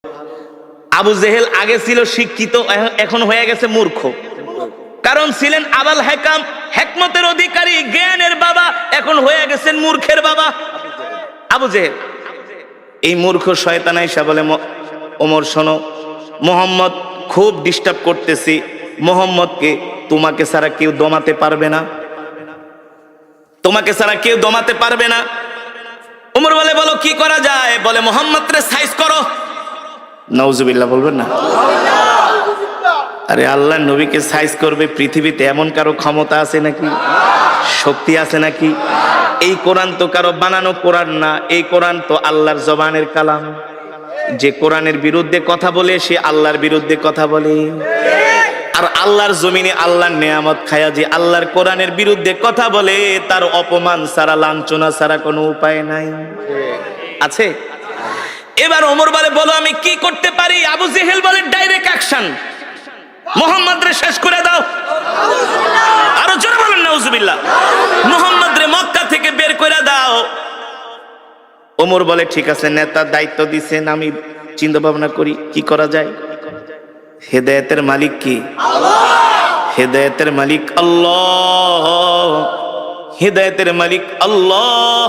আবু জেহেল আগে ছিল শিক্ষিত, এখন হয়ে গেছে মূর্খ। কারণ ছিলেন আবাল হেকাম, হেকমতের অধিকারী, জ্ঞানের বাবা, এখন হয়ে গেছেন মূর্খের বাবা আবু জেহেল। এই মূর্খ শয়তান আয়েশা বলে, ওমর শোনো, মোহাম্মদ খুব ডিস্টার্ব করতেছি, মোহাম্মদকে তোমাকে ছাড়া কেউ দমাতে পারবে না, তোমাকে ছাড়া কেউ দমাতে পারবে না। ওমর বলে, বলো কি করা যায়? বলে, মোহাম্মদ রে সাইজ করো। নাউজুবিল্লাহ বলবেন না? আরে আল্লাহ নবীকে সাইজ করবে পৃথিবীতে এমন কারো ক্ষমতা আছে নাকি? শক্তি আছে নাকি? এই কোরআন তো কারো বানানো কোরআন না, এই কোরআন তো আল্লাহর জবানের কালাম। যে কোরআনের বিরুদ্ধে কথা বলে সে আল্লাহর বিরুদ্ধে কথা বলে। আর আল্লাহর জমিনে আল্লাহর নেয়ামত খায়া যে আল্লাহর কোরআনের বিরুদ্ধে কথা বলে, তার অপমান ছাড়া, লাঞ্ছনা ছাড়া কোনো উপায় নাই। আছে? এবার ওমর বলে, বলো আমি কি করতে পারি? আবু জেহেল বলে, ডাইরেক্ট অ্যাকশন, মুহাম্মদ রে শেষ করে দাও। আরো জোরে বলেন নাউজুবিল্লাহ। মুহাম্মদ রে মক্কা থেকে বের করে দাও। ওমর বলে, ঠিক আছে, নেতা দায়িত্ব দিছেন, আমি চিন্তা ভাবনা করি কি করা যায়। হেদায়েতের মালিক কি? হেদায়েতের মালিক আল্লাহ, হেদায়েতের মালিক আল্লাহ।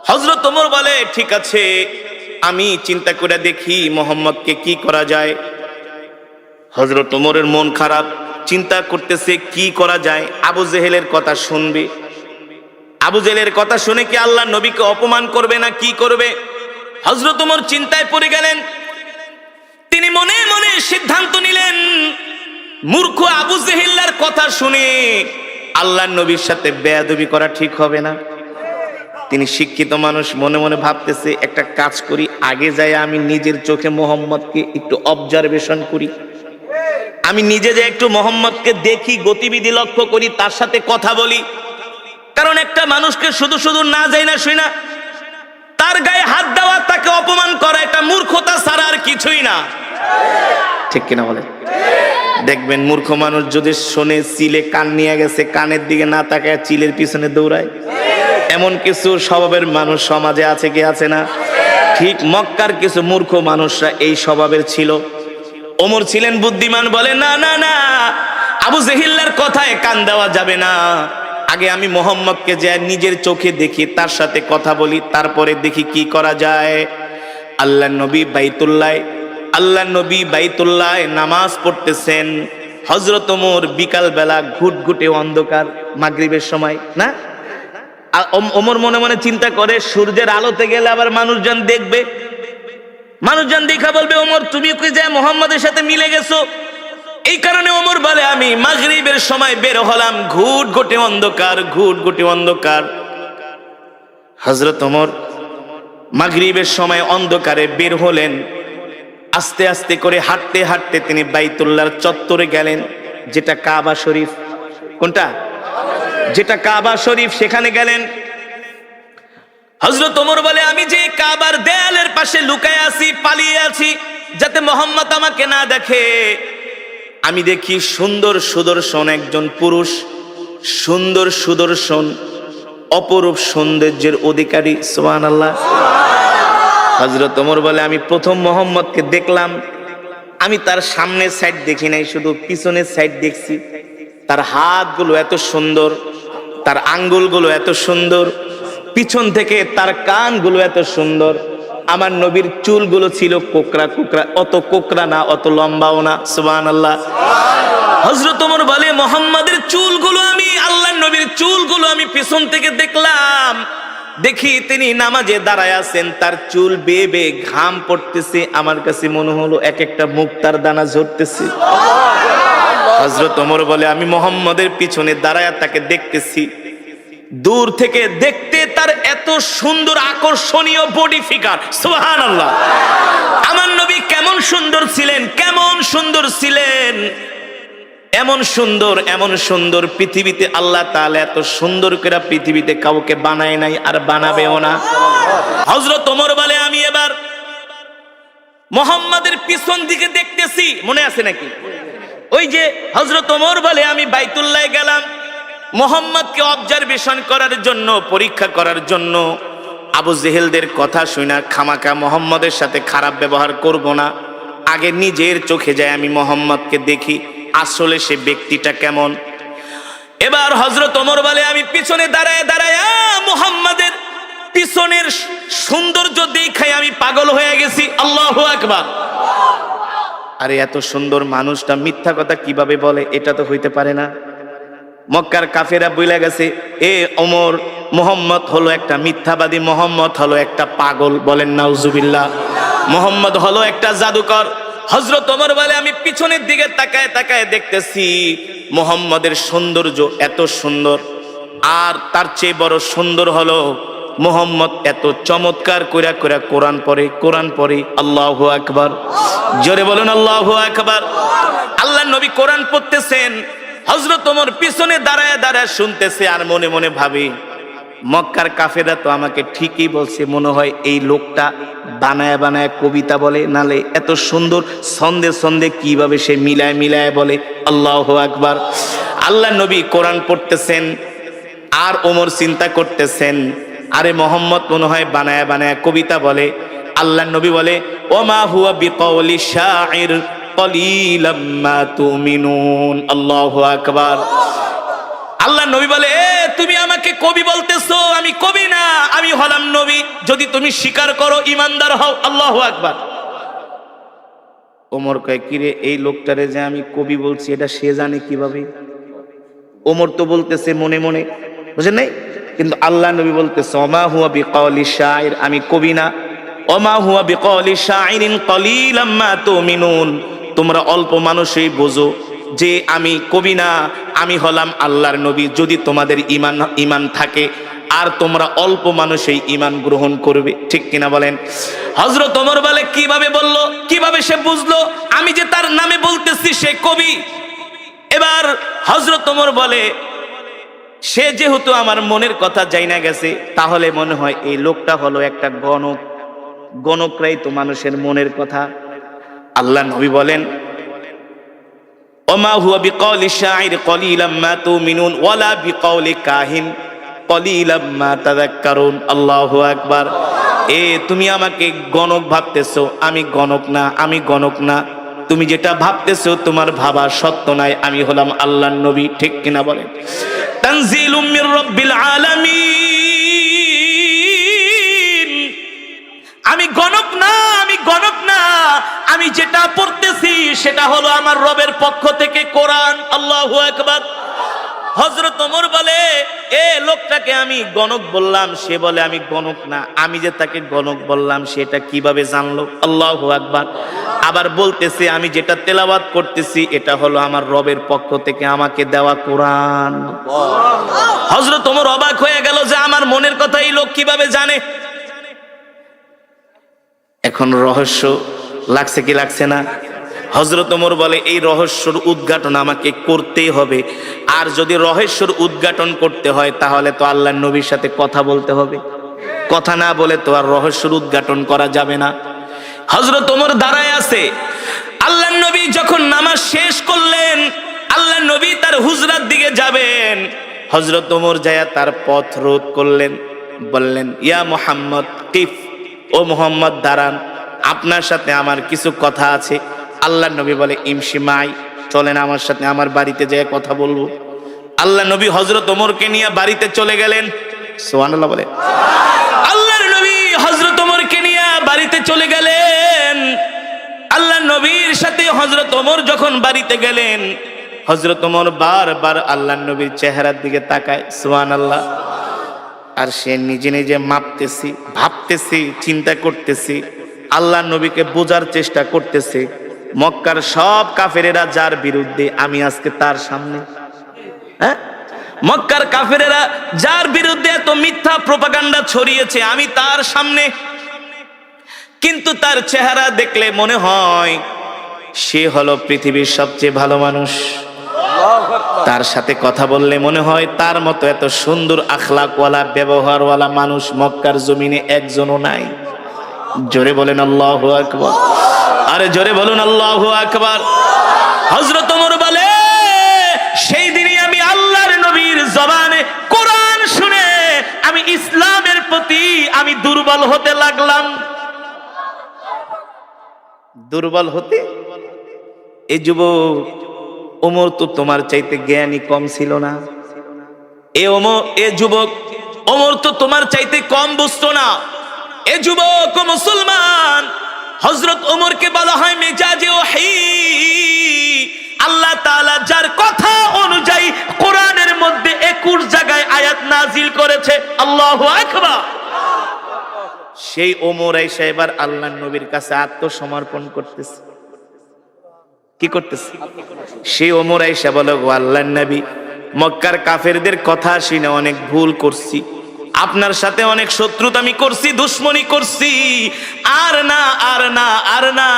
হযরত ওমর বলে, ঠিক আছে, আমি চিন্তা করে দেখি মুহাম্মদকে কি করা যায়। হযরত ওমরের মন খারাপ, চিন্তা করতেছে কি করা যায়। আবু জেহেলের কথা শুনবে, আবু জেহেলের কথা শুনে কি আল্লাহ নবীকে অপমান করবে না কি করবে? হযরত ওমর চিন্তায় পড়ে গেলেন। তিনি মনে মনে সিদ্ধান্ত নিলেন, মূর্খ আবু জেহেলের কথা শুনে আল্লাহর নবীর সাথে বেয়াদবি করা ঠিক হবে না। তিনি শিক্ষিত মানুষ, মনে মনে ভাবতেছে, একটা কাজ করি, আগে যাই আমি নিজের চোখে মোহাম্মদকে একটু অবজারভেশন করি, আমি নিজে যে একটু মোহাম্মদকে দেখি, গতিবিধি লক্ষ্য করি, তার সাথে কথা বলি। কারণ একটা মানুষকে শুধু শুধু না যাই না শুই না তার গায়ে হাত দেওয়া, তাকে অপমান করা, এটা মূর্খতা ছাড়া আর কিছুই না। ঠিক কিনা বলে? দেখবেন মূর্খ মানুষ যদি শোনে চিলে কান নিয়ে গেছে, কানের দিকে না তাকায় চিলের পিছনে দৌড়ায়। এমন কিছু স্বভাবের মানুষ সমাজে আছে কি আছে না? ঠিক মক্কার কিছু মূর্খ মানুষরা এই স্বভাবের ছিল। ওমর ছিলেন বুদ্ধিমান, বলে, না না না, আবু জেহেলের কথায় কান দেওয়া যাবে না। আগে আমি মোহাম্মদকে যে নিজের চোখে দেখি, তার সাথে কথা বলি, তারপরে দেখি কি করা যায়। আল্লাহর নবী বাইতুল্লাহ নামাজ পড়তেছেন। হযরত ওমর বিকাল বেলা ঘুটঘুটে অন্ধকার, মাগরিবের সময় না, ওমর মনে মনে চিন্তা করে, সূর্যের আলোতে গেলে আবার মানুষজন দেখবে, মানুষজন দেখা বলবে, ওমর তুমি কি যে মুহাম্মাদের সাথে মিলে গেছো। এই কারণে ওমর বলে, আমি মাগরিবের সময় বের হলাম, ঘুটঘুটে অন্ধকার, ঘুটঘুটে অন্ধকার। হযরত ওমর মাগরিবের সময় অন্ধকারে বের হলেন। আস্তে আস্তে করে হাঁটতে হাঁটতে তিনি বাইতুল্লাহর চত্বরে গেলেন, যেটা কাবা শরীফ। কোনটা? যেটা কাবা শরীফ, সেখানে গেলেন। হযরত ওমর বলে, আমি যে কাবার দেয়ালের পাশে লুকায় আছি, পালিয়ে আছি, যাতে মুহাম্মদ আমাকে না দেখে। আমি দেখি সুন্দর সুদর্শন একজন পুরুষ, সুন্দর সুদর্শন, অপরূপ সৌন্দর্যের অধিকারী। সুবহানাল্লাহ। হযরত ওমর বলে, আমি প্রথম মুহাম্মদকে দেখলাম, আমি তার সামনের সাইড দেখি নাই, শুধু পিছনের সাইড দেখছি। তার হাতগুলো এত সুন্দর, তার আঙ্গুলগুলো এত সুন্দর, পিছন থেকে তার কানগুলো এত সুন্দর। আমার নবীর চুলগুলো ছিল কোকড়া কোকড়া, অত কোকড়া না, অত লম্বাও না। সুবহানাল্লাহ। হযরত ওমর বলে, মুহাম্মাদের চুলগুলো আমি, আল্লাহর নবীর চুলগুলো আমি পিছন থেকে দেখলাম। দেখি তিনি নামাজে দাঁড়ায় আছেন, তার চুল বেয়ে বেয়ে ঘাম পড়তেছে। আমার কাছে মনে হলো এক একটা মুক্তার দানা ঝরতেছে। হযরত ওমর বলে, আমি মুহাম্মাদের পিছনে দাঁড়ায় তাকে দেখতেছি। দূর থেকে দেখতে তার এত সুন্দর আকর্ষণীয় বডি ফিগার। সুবহানাল্লাহ। আমার নবী কেমন সুন্দর ছিলেন, কেমন সুন্দর ছিলেন, এমন সুন্দর, এমন সুন্দর পৃথিবীতে আল্লাহ তাআলা এত সুন্দর করে পৃথিবীতে কাউকে বানায় নাই, আর বানাবেও না। হযরত ওমর বলে, আমি এবার মুহাম্মাদের পিছন দিকে দেখতেছি। মনে আছে নাকি? ওই যে হযরত ওমর বলে, আমি বাইতুল্লাহ গেলাম মুহাম্মদকে অবজারভেশন করার জন্য, পরীক্ষা করার জন্য। আবু জেহেলদের কথা শুনা খামাকা মোহাম্মদের সাথে খারাপ ব্যবহার করব না, আগে নিজের চোখে যায় আমি মোহাম্মদকে দেখি আসলে সে ব্যক্তিটা কেমন। এবার হযরত ওমর বলে আমি পিছনে দাঁড়ায় দাঁড়ায় মুহাম্মাদের পিছনের সৌন্দর্য দেখাই আমি পাগল হয়ে গেছি। আল্লাহু আকবার। আরে এত সুন্দর মানুষটা মিথ্যা কথা কিভাবে বলে? এটা তো হইতে পারে না। মক্কার কাফেরা বইলা গেছে এ ওমর, মুহাম্মদ হলো একটা মিথ্যাবাদী, মুহাম্মদ হলো একটা পাগল। বলেন নাউজুবিল্লাহ। মুহাম্মদ হলো একটা জাদুকর। হযরত ওমর বলে আমি পিছনের দিকে তাকায় তাকায় দেখতেছি মুহাম্মদের সৌন্দর্য এত সুন্দর, আর তার চেয়ে বড় সুন্দর হলো মুহাম্মদ এত চমৎকার কইরা কইরা কোরআন পড়ে, কোরআন পড়ে। আল্লাহু আকবার। জোরে বলুন আল্লাহু আকবার। আল্লাহর নবী কোরআন পড়তেছেন, হযরত ওমর পিছনে দাঁড়ায় দাঁড়ায় শুনতেছে আর মনে মনে ভাবে মক্কার কাফেররা তো আমাকে ঠিকই বলছে, মনে হয় এই লোকটা বানায় বানায় কবিতা বলে, নালে এত সুন্দর ছন্দে ছন্দে কিভাবে সে মিলায় মিলায় বলে। আল্লাহু আকবার। আল্লাহ নবী কোরআন পড়তেছেন আর ওমর চিন্তা করতেছেন আরে মোহাম্মদ মনে হয় বানায় বানায় কবিতা বলে। আল্লাহ নবী বলে ওমা হুয়া বিকাউলি শাইর কলিলাম মা তুমিনুন। আল্লাহু আকবার। আল্লাহ নবী বলে এ তুমি আমাকে কবি বলতেছো, আমি কবি না, আমি হলাম নবী। যদি তুমি স্বীকার করো ইমানদার হও। আল্লাহু আকবার। ওমর কয় কিরে এই লোকটারে যে আমি কবি বলছি এটা সে জানে কিভাবে? ওমর তো বলতেছে মনে মনে, বুঝেন নাই? কিন্তু আল্লাহ নবী বলতেছে ওমা হুয়া বিকাউলি শাইর, আমি কবি না। ওমা হুয়া বিকাউলি শাইরিন কলিলাম মা তুমিনুন, তোমরা অল্প মানুষই বোঝো যে আমি কবি না, আমি হলাম আল্লাহর নবী। যদি তোমাদের ইমান থাকে আর তোমরা অল্প মানুষই ইমান গ্রহণ করবে, ঠিক কিনা বলেন? হযরত ওমর বলে কিভাবে বললো, কিভাবে সে বুঝলো আমি যে তার নামে বলতেছি সে কবি? এবার হযরত ওমর বলে সে যেহেতু আমার মনের কথা জানা গেছে, তাহলে মনে হয় এই লোকটা হলো একটা গণক। গণকরাই তো মানুষের মনের কথা। আল্লাহ নবী বলেন ওমা হুয়া বিকাউলি শাইর কলিলাম মা তুমিনুন ওয়ালা বিকাউলি কাহিন কলিলাম মা তাযাক্কারুন। আল্লাহু আকবার। এ তুমি আমাকে গণক ভাবতেছো, আমি গণক না, আমি গণক না। তুমি যেটা ভাবতেছো তোমার ভাবা সত্য নাই, আমি হলাম আল্লাহর নবী, ঠিক কিনা বলেন? তানজিলুম মির রাব্বিল আলামিন। আমি গণক না, আমি গণক না, আমি যেটা পড়তেছি সেটা হলো আমার রবের পক্ষ থেকে কোরআন। আল্লাহু আকবার। হযরত ওমর বলে এ লোকটাকে আমি গণক বললাম, সে বলে আমি গণক না, আমি যে তাকে গণক বললাম সেটা কিভাবে জানলো? আল্লাহু আকবার। আবার বলতেছে আমি যেটা তেলাওয়াত করতেছি এটা হলো আমার রবের পক্ষ থেকে আমাকে দেওয়া কোরআন। হযরত ওমর অবাক হয়ে গেল যে আমার মনের কথা এই লোক কিভাবে জানে। এখন রহস্য লাগছে কি লাগছে না? হযরত ওমর বলে এই রহস্যর উদ্ঘাটন আমাকে করতেই হবে, আর যদি রহস্যর উদ্ঘাটন করতে হয় তাহলে তো আল্লাহর নবীর সাথে কথা বলতে হবে। কথা না বলে তো আর রহস্যর উদ্ঘাটন করা যাবে না। হযরত ওমর দাঁড়ায় আছে। আল্লাহর নবী যখন নামাজ শেষ করলেন, আল্লাহর নবী তার হুজরার দিকে যাবেন, হযরত ওমর যায় তার পথ রোধ করলেন, বললেন ইয়া মুহাম্মদ কিফ, ও মুহাম্মদ দাঁড়ান, আপনার সাথে আমার কিছু কথা আছে। আল্লাহর নবী বলে ইমশি মাই, চলেন আমার সাথে, আমার বাড়িতে যেয়ে কথা বলবো। আল্লাহর নবী হযরত ওমরকে নিয়ে বাড়িতে চলে গেলেন। সুবহানাল্লাহ বলে। আল্লাহর নবী হযরত ওমরকে নিয়ে বাড়িতে চলে গেলেন। আল্লাহর নবীর সাথে হযরত ওমর যখন বাড়িতে গেলেন, হযরত ওমর বারবার আল্লাহর নবীর চেহারার দিকে তাকায়। সুবহানাল্লাহ। আর সে নিজে নিজে মাপতেছি, ভাবতেছি, চিন্তা করতেছি, আল্লাহর নবীকে বোঝার চেষ্টা করতেছে মক্কার সব কাফেরেরা যার বিরুদ্ধে, আমি আজকে তার সামনে। হ্যাঁ, মক্কার কাফেরেরা যার বিরুদ্ধে এত মিথ্যা প্রোপাগান্ডা ছড়িয়েছে, আমি তার সামনে। কিন্তু তার চেহারা দেখলে মনে হয় সে হলো পৃথিবীর সবচেয়ে ভালো মানুষ। তার সাথে কথা বললে মনে হয় তার মতো এত সুন্দর আখলাকওয়ালা, ব্যবহারওয়ালা মানুষ মক্কার জমিনে একজনও নাই। জোরে বলেন আল্লাহু আকবার। আরে জোরে বলুন আল্লাহু আকবার। হযরত ওমর বলে সেই দিনই আমি আল্লাহর নবীর জবানে কোরআন শুনে আমি ইসলামের প্রতি আমি দুর্বল হতে লাগলাম। দুর্বল হতে, এই যুবক ওমর তো তোমার চাইতে জ্ঞানী কম ছিল না। এ যুবক ওমর তো তোমার চাইতে কম বুঝতো না। এ যুবক ও মুসলমান, হযরত ওমরকে বলা হয় মেজাজে ওহী। আল্লাহ তাআলা যার কথা অনুযায়ী কোরআনের মধ্যে 21 জায়গায় আয়াত নাজিল করেছে। আল্লাহু আকবার। সেই ওমর আয়েশা এবার আল্লাহর নবীর কাছে আত্মসমর্পণ করতেছে। কি করতেছে? সেই ওমর আয়েশা বলে, গো আল্লাহর নবী, মক্কার কাফেরদের কথা শুনে অনেক ভুল করছি, আপনার সাথে অনেক শত্রুতা আমি করছি, দুশ্মনী করছি। আর না, আর না, আর না।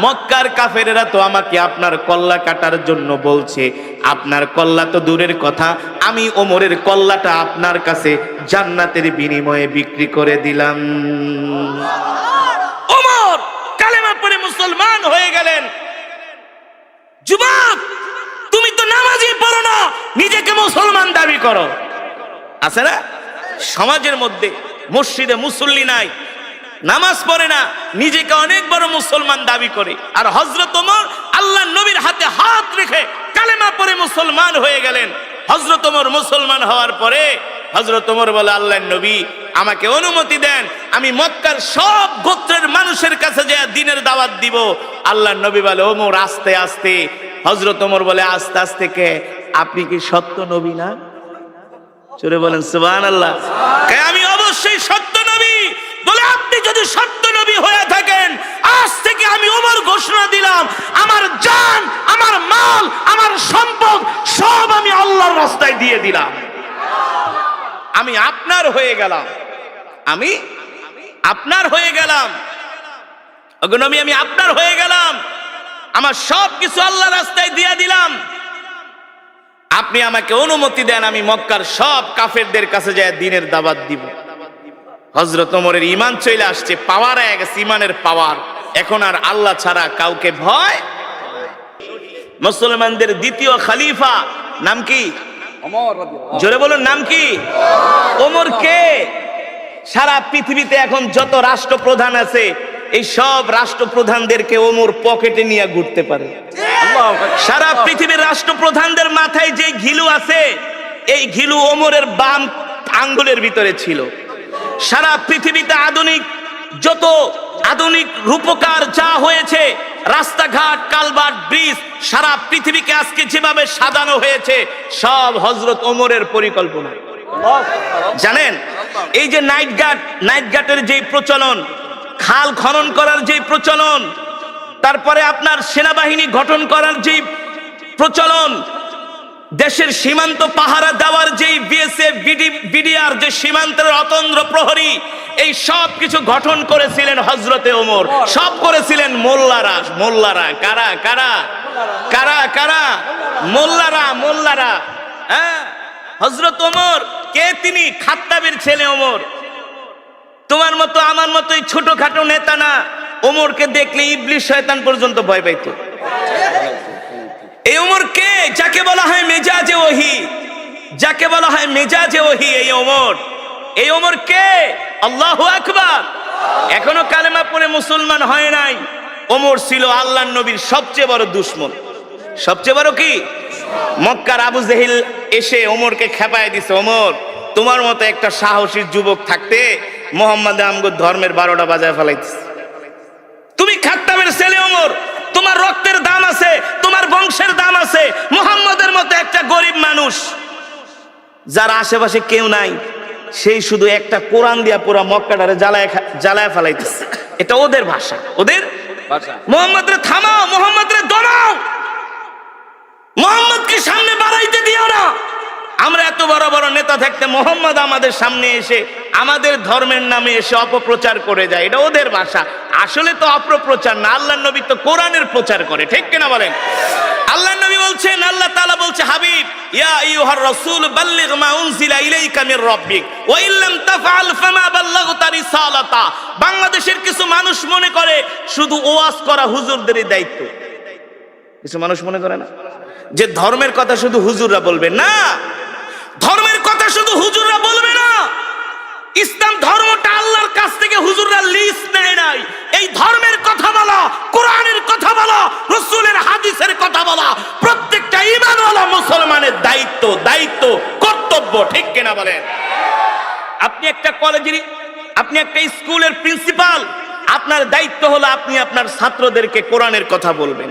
মক্কার কাফেরেরা তো আমাকে আপনার কল্লা কাটার জন্য বলছে। আপনার কল্লা তো দূরের কথা, আমি ওমরের কল্লাটা আপনার কাছে জান্নাতের বিনিময়ে বিক্রি করে দিলাম। ওমর কালেমা পড়ে মুসলমান হয়ে গেলেন। যুবক, তুমি তো নামাজই পড়ো না, নিজেকে মুসলমান দাবি করো। আছে না সমাজের মধ্যে? মসজিদে মুসল্লি নাই, নামাজ পড়ে না, নিজেকে অনেক বড় মুসলমান দাবি করে। আর হযরত ওমর আল্লাহর নবীর হাতে হাত রেখে কালেমা পড়ে মুসলমান হয়ে গেলেন। হযরত ওমর মুসলমান হওয়ার পরে হযরত ওমর বলে, আল্লাহর নবী আমাকে অনুমতি দেন, আমি মক্কার সব গোত্রের মানুষের কাছে যে দ্বীনের দাওয়াত দিব। আল্লাহর নবী বলে, ওমর আস্তে আস্তে। হযরত ওমর বলে, আস্তে আস্তে কে? আপনি কি সত্য নবী না? জোরে বলেন সুবহানাল্লাহ। আমি অবশ্যই সত্য নবী। বলে, আপনি যদি সত্য নবী হয়ে থাকেন, আজ থেকে আমি ওমর ঘোষণা দিলাম, আমার জান, আমার মাল, আমার সম্পদ সব আমি আল্লাহর রাস্তায় দিয়ে দিলাম। আমি আপনার হয়ে গেলাম, আমি আপনার হয়ে গেলাম। ওগো নবী, আমি আপনার হয়ে গেলাম, আমার সব কিছু আল্লাহর রাস্তায় দিয়ে দিলাম। আপনি আমাকে অনুমতি দেন, আমি মক্কার সব কাফেরদের কাছে যায় দ্বীনের দাওয়াত দিব। হযরত ওমরের ঈমান চলে আসছে, পাওয়ার হয়ে গেছে, ঈমানের পাওয়ার। এখন আর আল্লাহ ছাড়া কাউকে ভয়। মুসলমানদের দ্বিতীয় খলিফা নাম কি? ওমর রাদিয়াল্লাহু। জোরে বলুন, নাম কি? ওমর কে? সারা পৃথিবীতে এখন যত রাষ্ট্রপ্রধান আছে, এই সব রাষ্ট্রপ্রধানদেরকে ওমর পকেটে নিয়ে ঘুরতে পারে। সারা পৃথিবীর রাষ্ট্রপ্রধানদের মাথায় যে ঘিলু আছে, এই ঘিলু ওমরের বাম আঙ্গুলের ভিতরে ছিল। সারা পৃথিবীতে যত আধুনিক রূপকার যা হয়েছে, রাস্তাঘাট, কালভার্ট, ব্রিজ, সারা পৃথিবীকে আজকে যেভাবে সাজানো হয়েছে, সব হযরত ওমরের পরিকল্পনা। জানেন, এই যে নাইট গাটের যে প্রচলন, খাল খনন করার যে প্রচলন, তারপরে আপনার সেনাবাহিনী গঠন করার যে প্রচলন, দেশের সীমান্ত পাহারা দেওয়ার যে বিএসএফ, বিডিআর, যে সীমান্তের অতন্দ্র প্রহরী, এই সব কিছু গঠন করেছিলেন হযরতে ওমর। সব করেছিলেন মোল্লারা। কারা কারা কারা কারা? মোল্লারা। হ্যাঁ, হযরত ওমর কে? তিনি খাত্তাবের ছেলে ওমর। তোমার মতো আমার মতো এই ছোটখাটো নেতা না। ওমরকে দেখলে ইবলিস শয়তান পর্যন্ত ভয় পাইত। এই ওমর কে? যাকে বলা হয় মেজাজে ওহী, যাকে বলা হয় মেজাজে ওহী, এই ওমর কে? আল্লাহু আকবার। এখনো কালেমা পড়ে মুসলমান হয় নাই। ওমর ছিল আল্লাহর নবীর সবচেয়ে বড় দুশমন। সবচেয়ে বড় কি? মক্কার আবু জেহেল এসে ওমরকে খেপায় দিছে, ওমর তোমার মতো একটা সাহসী যুবক থাকতে মুহাম্মদ আমগো ধর্মের 12টা বাজায় ফেলাইতেছে। তুমি খাত্তাবের ছেলে ওমর, তোমার রক্তের দাম আছে, তোমার বংশের দাম আছে। মুহাম্মদের মতো একটা গরিব মানুষ, যার আশেপাশে কেউ নাই, সেই শুধু একটা কোরআন দিয়া পুরা মক্কাটারে জ্বালায় ফেলাইতেছে। এটা ওদের ভাষা, ওদের ভাষা। মুহাম্মদ রে থামাও, মুহাম্মদ রে দমাও, মুহাম্মদকে সামনে বাড়াইতে দিও না। আমরা এত বড় বড় নেতা থাকতে মুহাম্মদ আমাদের সামনে এসে আমাদের ধর্মের নামে এসে অপপ্রচার করে যায়, এটা ওদের ভাষা। আসলে তো অপপ্রচার না, আল্লাহর নবী তো কোরআনের প্রচার করে, ঠিক কিনা বলেন? আল্লাহর নবী বলছেন, আল্লাহ তাআলা বলছে, হাবিব ইয়া আইয়ুহার রাসূল বাল্লিগ মা উনজিলা ইলাইকা মির রাব্বিক ওয়া ইল্লাম তাফআল ফামা বাল্লাগতা রিসালাতা। বাংলাদেশের কিছু মানুষ মনে করে শুধু ওয়াজ করা হুজুরদেরই দায়িত্ব। কিছু মানুষ মনে করে না যে ধর্মের কথা শুধু হুজুররা বলবে। না, ধর্মের কথা শুধু হুজুররা বলবে না, ইসলাম ইসলাম ধর্মটা আল্লাহর কাছ থেকে হুজুররা লিস্ট নেয় নাই। এই ধর্মের কথা বলা, কোরআনের কথা বলা, রাসূলের হাদিসের কথা বলা প্রত্যেকটা ঈমানওয়ালা মুসলমানের দায়িত্ব, কর্তব্য। ঠিক কিনা বলেন? আপনি একটা কলেজের, আপনি একটা স্কুলের প্রিন্সিপাল, আপনার দায়িত্ব হলো আপনি আপনার ছাত্রদেরকে কোরআনের কথা বলবেন,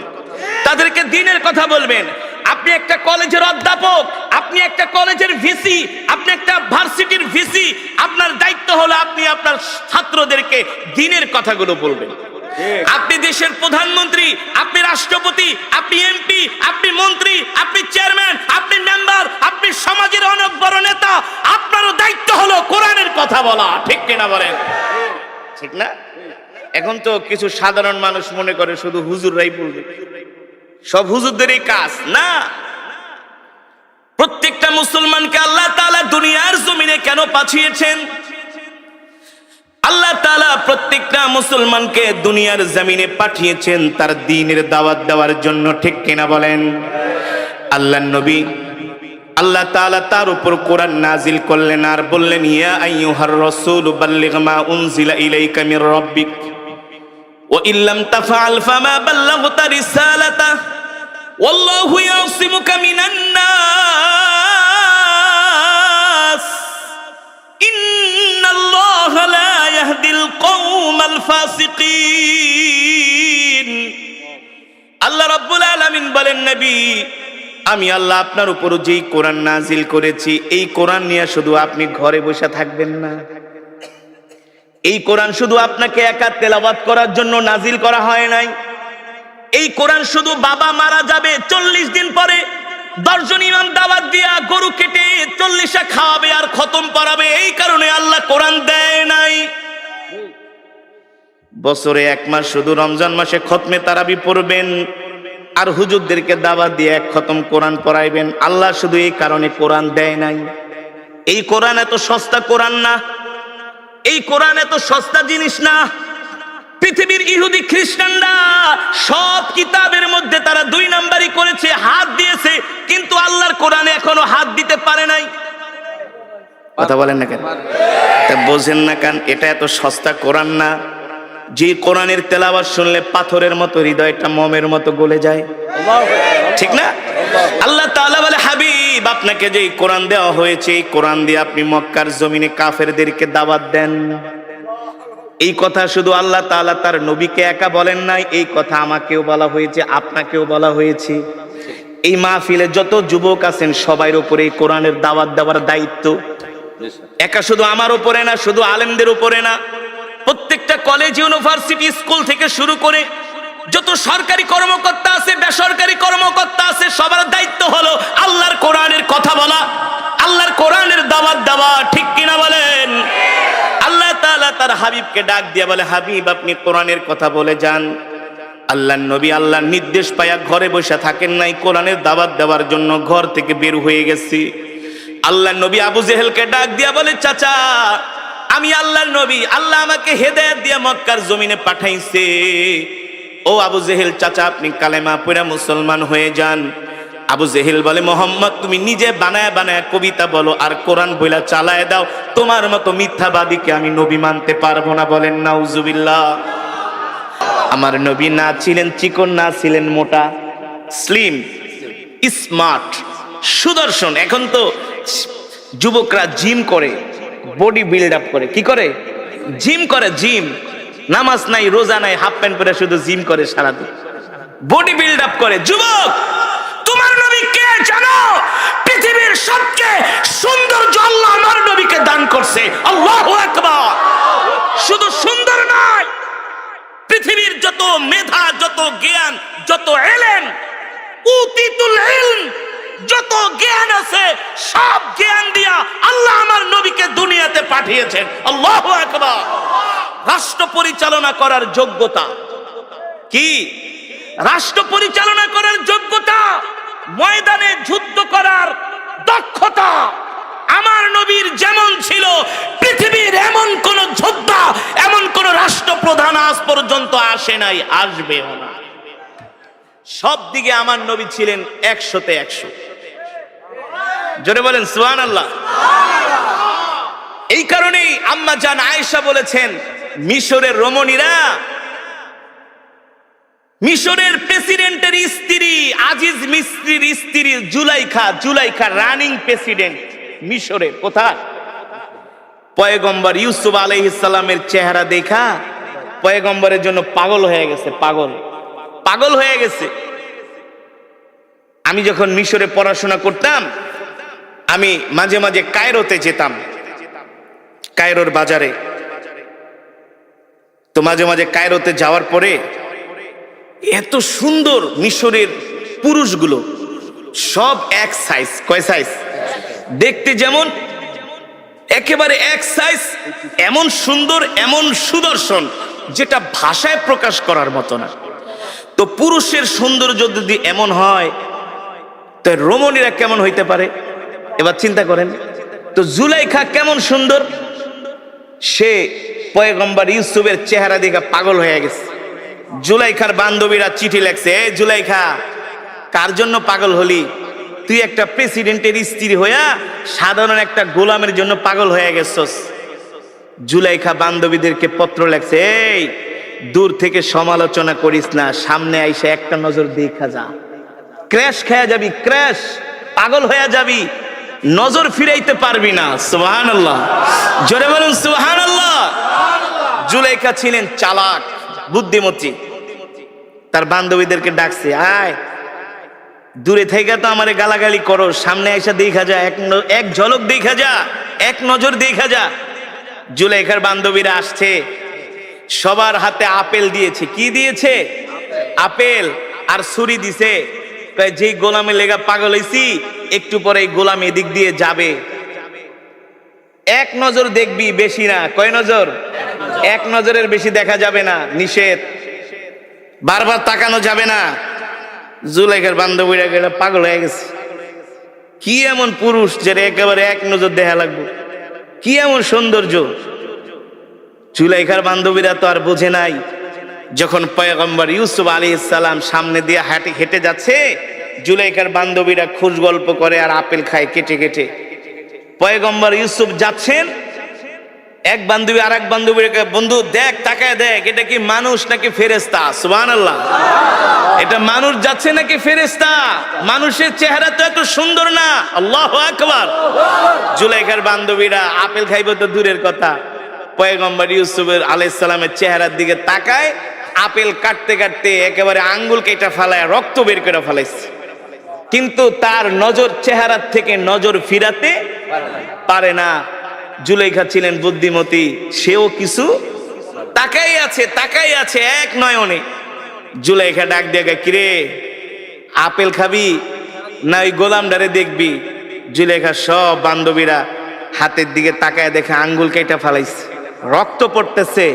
তাদেরকে দ্বীনের কথা বলবেন। আপনি একটা কলেজের অধ্যাপক, আপনি একটা কলেজের ভিসি, আপনি একটা ভার্সিটির ভিসি, আপনার দায়িত্ব হলো আপনি আপনার ছাত্রদেরকে দ্বীনের কথাগুলো বলবেন। আপনি দেশের প্রধানমন্ত্রী, আপনি রাষ্ট্রপতি, আপনি এমপি, আপনি মন্ত্রী, আপনি চেয়ারম্যান, আপনি মেম্বার, আপনি সমাজের অনেক বড় নেতা, আপনারও দায়িত্ব হলো কোরআনের কথা বলা। ঠিক কিনা বলেন? ঠিক না? এখন তো কিছু সাধারণ মানুষ মনে করে শুধু হুজুররাই বলবে, সব হুজুরদেরই কাজ না। প্রত্যেকটা মুসলমানকে আল্লাহ তাআলা দুনিয়ার জমিনে কেন পাঠিয়েছেন? আল্লাহ তাআলা প্রত্যেকটা মুসলমানকে দুনিয়ার জমিনে পাঠিয়েছেন তার দ্বীনের দাওয়াত দেওয়ার জন্য। ঠিক কিনা বলেন? আল্লাহর নবী আল্লাহ তাআলা তার উপর কোরআন নাজিল করলেন আর বললেন, ইয়া আইয়ুহার রাসূল বাল্লিগ মা উনজিলা ইলাইকা মির রাব্বিক ওয়া ইল্লাম তাফআল ফামা বাল্লাগতা রিসালাতা ওয়াল্লাহু ইয়াসিমুকা মিনান নাস ইন্নাল্লাহা লা ইয়াহদিল কওমাল ফাসিকিন। আল্লাহ রাব্বুল আলামিন বলেন, নবী আমি আল্লাহ আপনার উপর যেই কোরআন নাজিল করেছি, এই কোরআন নিয়ে শুধু আপনি ঘরে বসে থাকবেন না। এই কোরআন শুধু আপনাকে একা তেলাওয়াত করার জন্য নাজিল করা হয় নাই। এই কোরআন শুধু বাবা মারা যাবে 40 দিন পরে 10 জন ইমাম দাওয়াত দিয়া গরু কেটে 40টা খাওয়াবে আর খতম পড়াবে, এই কারণে আল্লাহ কোরআন দেয় নাই। বছরে 1 মাস শুধু রমজান মাসে খতমে তারাবি পড়বেন আর হুজুরদেরকে দাওয়াত দিয়ে 1 খতম কোরআন পড়াইবেন। আল্লাহ শুধু এই কারণে কোরআন দেয় নাই। এই কোরআন এত সস্তা কোরআন না, এই কোরআন এত সস্তা জিনিস না। পৃথিবীর ইহুদি খ্রিস্টানরা সব কিতাবের মধ্যে তারা 2 নাম্বারই করেছে, হাত দিয়েছে, কিন্তু আল্লাহর কোরআনে এখনো হাত দিতে পারে নাই। কথা বলেন না কেন? তা বোঝেন না কেন? এটা এত সস্তা কোরআন না যে কোরআনের তেলাওয়াত শুনলে পাথরের মতো হৃদয়টা মোমের মতো গলে যায়। ঠিক না? আল্লাহ তাআলা বলে, হাবিব আপনাকে যে কোরআন দেওয়া হয়েছে, এই কোরআন দিয়ে আপনি মক্কার জমিনে কাফেরদেরকে দাওয়াত দেন। এই কথা শুধু আল্লাহ তাআলা তার নবীকে একা বলেন নাই, এই কথা আমাকেও বলা হয়েছে, আপনাকেও বলা হয়েছে। এই মাহফিলে যত যুবক আছেন সবার উপরে এই কোরআনের দাওয়াত দেওয়ার দায়িত্ব। একা শুধু আমার উপরে না, শুধু আলেমদের উপরে না, প্রত্যেকটা কলেজ, ইউনিভার্সিটি, স্কুল থেকে শুরু করে যত সরকারি কর্মকর্তা আছে, বেসরকারি কর্মকর্তা আছে, সবার দায়িত্ব হলো আল্লাহর কোরআনের কথা বলা, আল্লাহর কোরআনের দাওয়াত দেওয়া। ঠিক কিনা বলেন? আল্লাহ তাআলা তার হাবিবকে ডাক দিয়ে বলে, হাবিব আপনি কোরআনের কথা বলে যান। আল্লাহর নবী আল্লাহর নির্দেশ পায়া ঘরে বসে থাকেন নাই, কোরআনের দাওয়াত দেওয়ার জন্য ঘর থেকে বের হয়ে গেছি। আল্লাহর নবী আবু জেহেলকে ডাক দিয়া বলে, চাচা আমি আল্লাহর নবী, আল্লাহ আমাকে হেদায়েত দিয়ে মক্কার জমিনে পাঠাইছে। ও আবু জেহেল চাচা আপনি কালেমা পড়া মুসলমান হয়ে যান। আবু জেহেল বলে, মোহাম্মদ তুমি নিজে বানায় বানায় কবিতা বলো আর কোরআন বইলা চালায় দাও, তোমার মতো মিথ্যাবাদীকে আমি নবী মানতে পারবো না। বলেন নাউজুবিল্লাহ। আমার নবী না ছিলেন চিকন, না ছিলেন মোটা, স্লিম, স্মার্ট, সুদর্শন। এখন তো যুবকরা জিম করে, বডি বিল্ড আপ করে। কি করে? জিম করে। জিম, নামাজ নাই, রোজা নাই, হাফ প্যান্ট পরে শুধু জিম করে সারাদিন, বডি বিল্ড আপ করে। যুবক তোমার নবী কে জানো? পৃথিবীর সবচেয়ে সৌন্দর্য আল্লাহ আমার নবীকে দান করছে। আল্লাহু আকবার। শুধু সুন্দর নয়, পৃথিবীর যত মেধা, যত জ্ঞান, যত ইলম, উতিতুল ইলম, যত জ্ঞান আছে সব জ্ঞান দিয়া আল্লাহ আমার নবীকে দুনিয়াতে পাঠিয়েছেন। আল্লাহু আকবার। রাষ্ট্র পরিচালনা করার যোগ্যতা কি? রাষ্ট্র পরিচালনা করার যোগ্যতা, ময়দানে যুদ্ধ করার দক্ষতা আমার নবীর যেমন ছিল, পৃথিবীর এমন কোন যোদ্ধা, এমন কোন রাষ্ট্রপ্রধান আজ পর্যন্ত আসে নাই, আসবেও না। সব দিকে আমার নবী ছিলেন 100-তে 100। জোরে বলেন সুবহানাল্লাহ। এই কারণেই আম্মা জান আয়েশা বলেছেন, মিশরের রমণীরা, মিশরের প্রেসিডেন্টের স্ত্রী, আজিজ মিস্ত্রির স্ত্রী জুলাইখা রানিং প্রেসিডেন্ট মিশরের। কোথায়? পয়গম্বর ইউসুফ আলাইহিস সালামের চেহারা দেখা পয়গম্বরের জন্য পাগল হয়ে গেছে, পাগল হয়ে গেছে। আমি যখন মিশরে পড়াশোনা করতাম, আমি মাঝে মাঝে কায়রোতে যেতাম, কায়রোর বাজারে। তো মাঝে মাঝে কায়রোতে যাওয়ার পরে এত সুন্দর মিশরের পুরুষগুলো, সব এক সাইজ। কয় সাইজ? দেখতে যেমন একেবারে এক সাইজ, এমন সুন্দর, এমন সুদর্শন, যেটা ভাষায় প্রকাশ করার মতো না। তো পুরুষের সৌন্দর্য যদি এমন হয়, তো রমণীরা কেমন হইতে পারে? এবার চিন্তা করেন তো, জুলাইখা কেমন সুন্দর। সে পয়গম্বর ইউসুফের চেহারা দেখে পাগল হয়ে গেছে। জুলাইখার বান্ধবীরা চিঠি লেখছে, এ জুলাইখা, কার জন্য পাগল হলি? তুই একটা প্রেসিডেন্টের স্ত্রী হইয়া সাধারণ একটা গোলামের জন্য পাগল হয়ে গেছস। জুলাইখা বান্ধবীদেরকে পত্র লেখছে, এই দূর থেকে সমালোচনা করিস না, সামনে আইসা একটা নজর দেখা যা, ক্র্যাশ খেয়ে যাবি, ক্র্যাশ, পাগল হয়ে যাবি, নজর ফিরাইতে পারবি না। সুবহানাল্লাহ, জোরে বলুন সুবহানাল্লাহ। জুলাইখা ছিলেন চালাক, বুদ্ধিমতী। তার বান্ধবীদেরকে ডাকছে, আয় দূরে থেকে তো আমারে গালাগালি করো, সামনে আইসা দেখা যা, এক ঝলক দেখা যা, এক নজর দেখা যা। জুলাইখার বান্ধবীরা আসছে, সবার হাতে আপেল দিয়েছে। কি দিয়েছে? আপেল আর ছুরি দিছে। যেই গোলামে লেগা পাগল হইছি, একটু পরে এই গোলাম এদিক দিয়ে যাবে, এক নজর দেখবি, বেশি না। কয় নজর? এক নজরের বেশি দেখা যাবে না, নিষেধ। বারবার তাকানো যাবে না। জুলাইখার বান্ধবীরা গেলে পাগল হয়ে গেছে। কি এমন পুরুষ যে একেবারে এক নজর দেখা লাগবে? কি এমন সৌন্দর্য? জুলাইখার বান্ধবীরা তো আর বোঝে নাই, যখন পয়গম্বর ইউসুফ আলাইহিস সালাম সামনে দিয়ে হেঁটে যাচ্ছে, জুলাইখার বান্ধবীরা খুশ গল্প করে আর আপেল খায় কেটে কেটে। পয়গম্বর ইউসুফ যাচ্ছেন, এক বান্ধবী আর এক বান্ধবীকে, বন্ধু দেখ, তাকায় দেখ, এটা কি মানুষ নাকি ফেরেশতা? সুবহানাল্লাহ, এটা মানুষ যাচ্ছে নাকি ফেরেশতা? মানুষের চেহারা তো এত সুন্দর না। আল্লাহু আকবার। জুলাইখার বান্ধবীরা আপেল খাইবে তো দূরের কথা, পয়গম্বর ইউসুফ আলাইহিস সালামের চেহারার দিকে তাকায়, আপেল কাটতে কাটতে একেবারে আঙ্গুল কেটে ফেলায় রক্ত বের করে ফেলাইছে। কিন্তু তার নজর চেহারার থেকে নজর ফিরাতে পারে না। জুলাইখা ছিলেন বুদ্ধিমতী, সেও কিছু তাকাই আছে এক নয়নে। জুলাইখা ডাক দিয়ে, কিরে আপেল খাবি না ওই গোলামডারে দেখবি? জুলাইখা সব বান্ধবীরা হাতের দিকে তাকায় দেখে আঙ্গুল কেটে ফেলাইছে, রক্ত পড়তেছে।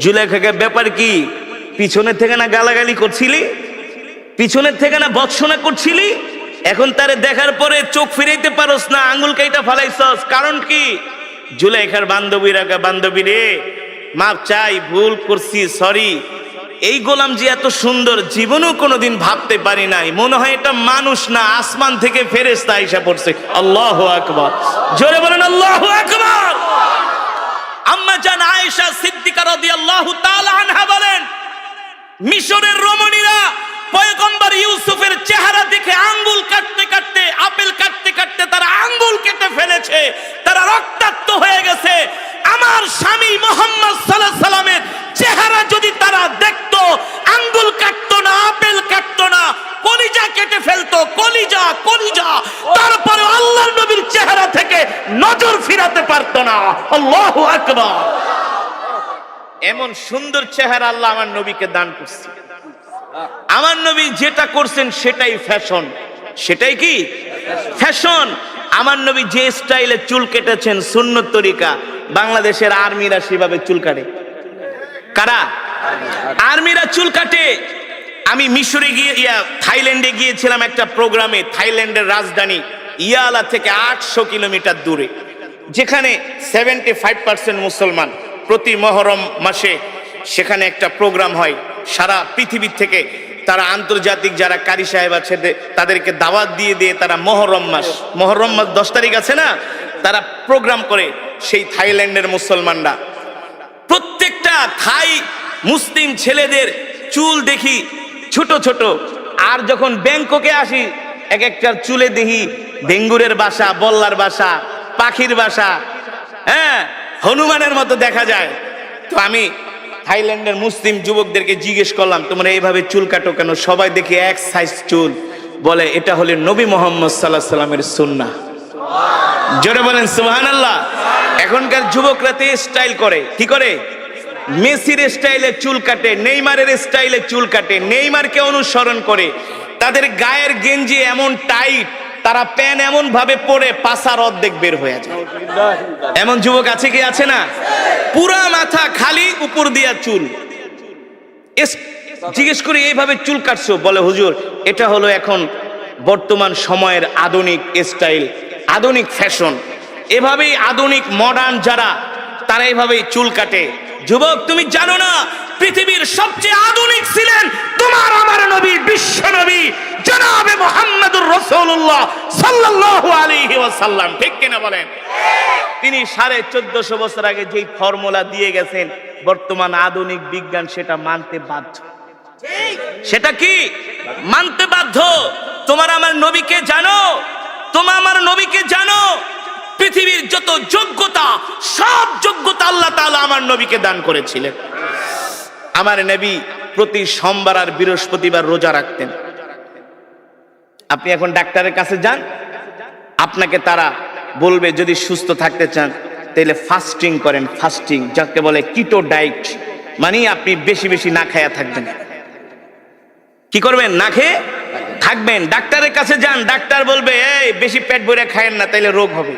জুলাইখাকে, ব্যাপার কি? পিছনের থেকে না গালাগালি করছিলি, পিছনের থেকে না ভৎসনা করছিলি, এখন তারে দেখার পরে চোখ ফিরাইতে পারস না, আঙ্গুল কেটে ফেলাইছস, কারণ কি? জুলাইখার বান্ধবী রে, মাপ চাই, ভুল করছি, সরি। এই গোলাম যে এত সুন্দর জীবনেও কোনোদিন ভাবতে পারি নাই, মনে হয় এটা মানুষ না, আসমান থেকে ফেরেশতা আইসা পড়ছে। আল্লাহু আকবার, জোরে বলেন আল্লাহু আকবার। আম্মা জান আয়েশা সিদ্দিকা রাদিয়াল্লাহু তাআলা আনহা বলেন, মিশরের রমণীরা পয়গম্বর ইউসুফের চেহারা দেখে আঙ্গুল কাটতে কাটতে, আপেল কাটতে কাটতে তারা আঙ্গুল কেটে ফেলেছে, তারা রক্তাক্ত হয়ে গেছে। আমার স্বামী মুহাম্মদ সাল্লাল্লাহু আলাইহি সাল্লামের চেহারা যদি তারা দেখতো, আঙ্গুল কাটতো না, আপেল কাটতো না, কলিজা কেটে ফেলতো, কলিজা। তারপরে আল্লাহর নবীর চেহারা থেকে নজর ফিরাতে পারতো না। আল্লাহু আকবার। এমন সুন্দর চেহারা আল্লাহ আমার নবীকে দান করছে। আমার নবী যেটা করছেন সেটাই ফ্যাশন। সেটাই কি? ফ্যাশন। আমার নবী যে স্টাইলে চুল কেটেছেন, সুন্নত তরিকা, বাংলাদেশের আর্মিরা সেভাবে চুল কাটে। কারা? আর্মিরা চুল কাটে। আমি মিশরে গিয়ে থাইল্যান্ডে গিয়েছিলাম একটা প্রোগ্রামে, থাইল্যান্ডের রাজধানী ইয়ালা থেকে 800 কিলোমিটার দূরে, যেখানে 75% মুসলমান। প্রতি মহরম মাসে সেখানে একটা প্রোগ্রাম হয়, সারা পৃথিবীর থেকে তারা আন্তর্জাতিক যারা কারি সাহেব আছে তাদেরকে দাওয়াত দিয়ে তারা মহরম মাস 10 তারিখ আছে না, তারা প্রোগ্রাম করে। সেই থাইল্যান্ডের মুসলমানরা প্রত্যেকটা থাই মুসলিম ছেলেদের চুল দেখি ছোট ছোট। আর যখন ব্যাংককে আসি এক একটার চুলে দেখি ডেঙ্গুরের বাসা, বল্লার বাসা, পাখির বাসা, হ্যাঁ, হনুমানের মতো দেখা যায়। তো আমি থাইল্যান্ডের মুসলিম যুবকদেরকে জিজ্ঞেস করলাম, তোমরা এইভাবে চুল কাটো কেন? সবাই দেখি এক সাইজ চুল। বলে এটা হলে নবী মোহাম্মদ সাল্লাল্লাহু আলাইহি সাল্লামের সুন্নাহ। জোরে বলেন সুবহানাল্লাহ। এখনকার যুবকরা তো স্টাইল করে, কি করে? মেসির স্টাইলে চুল কাটে, নেইমারের স্টাইলে চুল কাটে, নেইমারকে অনুসরণ করে। তাদের গায়ের গেঞ্জি এমন টাইট, তারা প্যান্ট এমন ভাবে পরে পাছার অর্ধেক বের হয়ে যায়। এমন যুবক আছে কি আছে না? পুরা মাথা খালি, উপর দিয়া চুল। জিজ্ঞেস করি এইভাবে চুল কাটছো? বলে হুজুর এটা হলো এখন বর্তমান সময়ের আধুনিক স্টাইল, আধুনিক ফ্যাশন। এভাবেই আধুনিক মডার্ন যারা, তারা এইভাবেই চুল কাটে। যুবক তুমি জানো না পৃথিবীর সবচেয়ে আধুনিক ছিলেন তোমার আমার নবী, বিশ্ব নবী জনাবে মুহাম্মদুর রাসূলুল্লাহ সাল্লাল্লাহু আলাইহি ওয়াসাল্লাম। ঠিক কিনা বলেন? তিনি 1450 বছর আগে যেই ফর্মুলা দিয়ে গেছেন, বর্তমান আধুনিক বিজ্ঞান সেটা মানতে বাধ্য। সেটা কি? মানতে বাধ্য। তোমার আমার নবীকে জানো, তোমার আমার নবীকে জানো। পৃথিবীর যত যোগ্যতা, সব যোগ্যতা আল্লাহ তাআলা আমার নবীকে দান করেছিলেন। আমার নবী প্রতি সোমবার আর বৃহস্পতিবার রোজা রাখতেন। আপনি এখন ডাক্তারের কাছে যান, আপনাকে তারা বলবে যদি সুস্থ থাকতে চান তাহলে ফাস্টিং করেন। ফাস্টিং যাকে বলে কিটো ডায়েট, মানে আপনি বেশি বেশি না খায়া থাকবেন। কি করবেন? না খেয়ে থাকবেন। ডাক্তারের কাছে যান, ডাক্তার বলবে এই বেশি পেট ভরে খায়েন না, তাইলে রোগ হবে।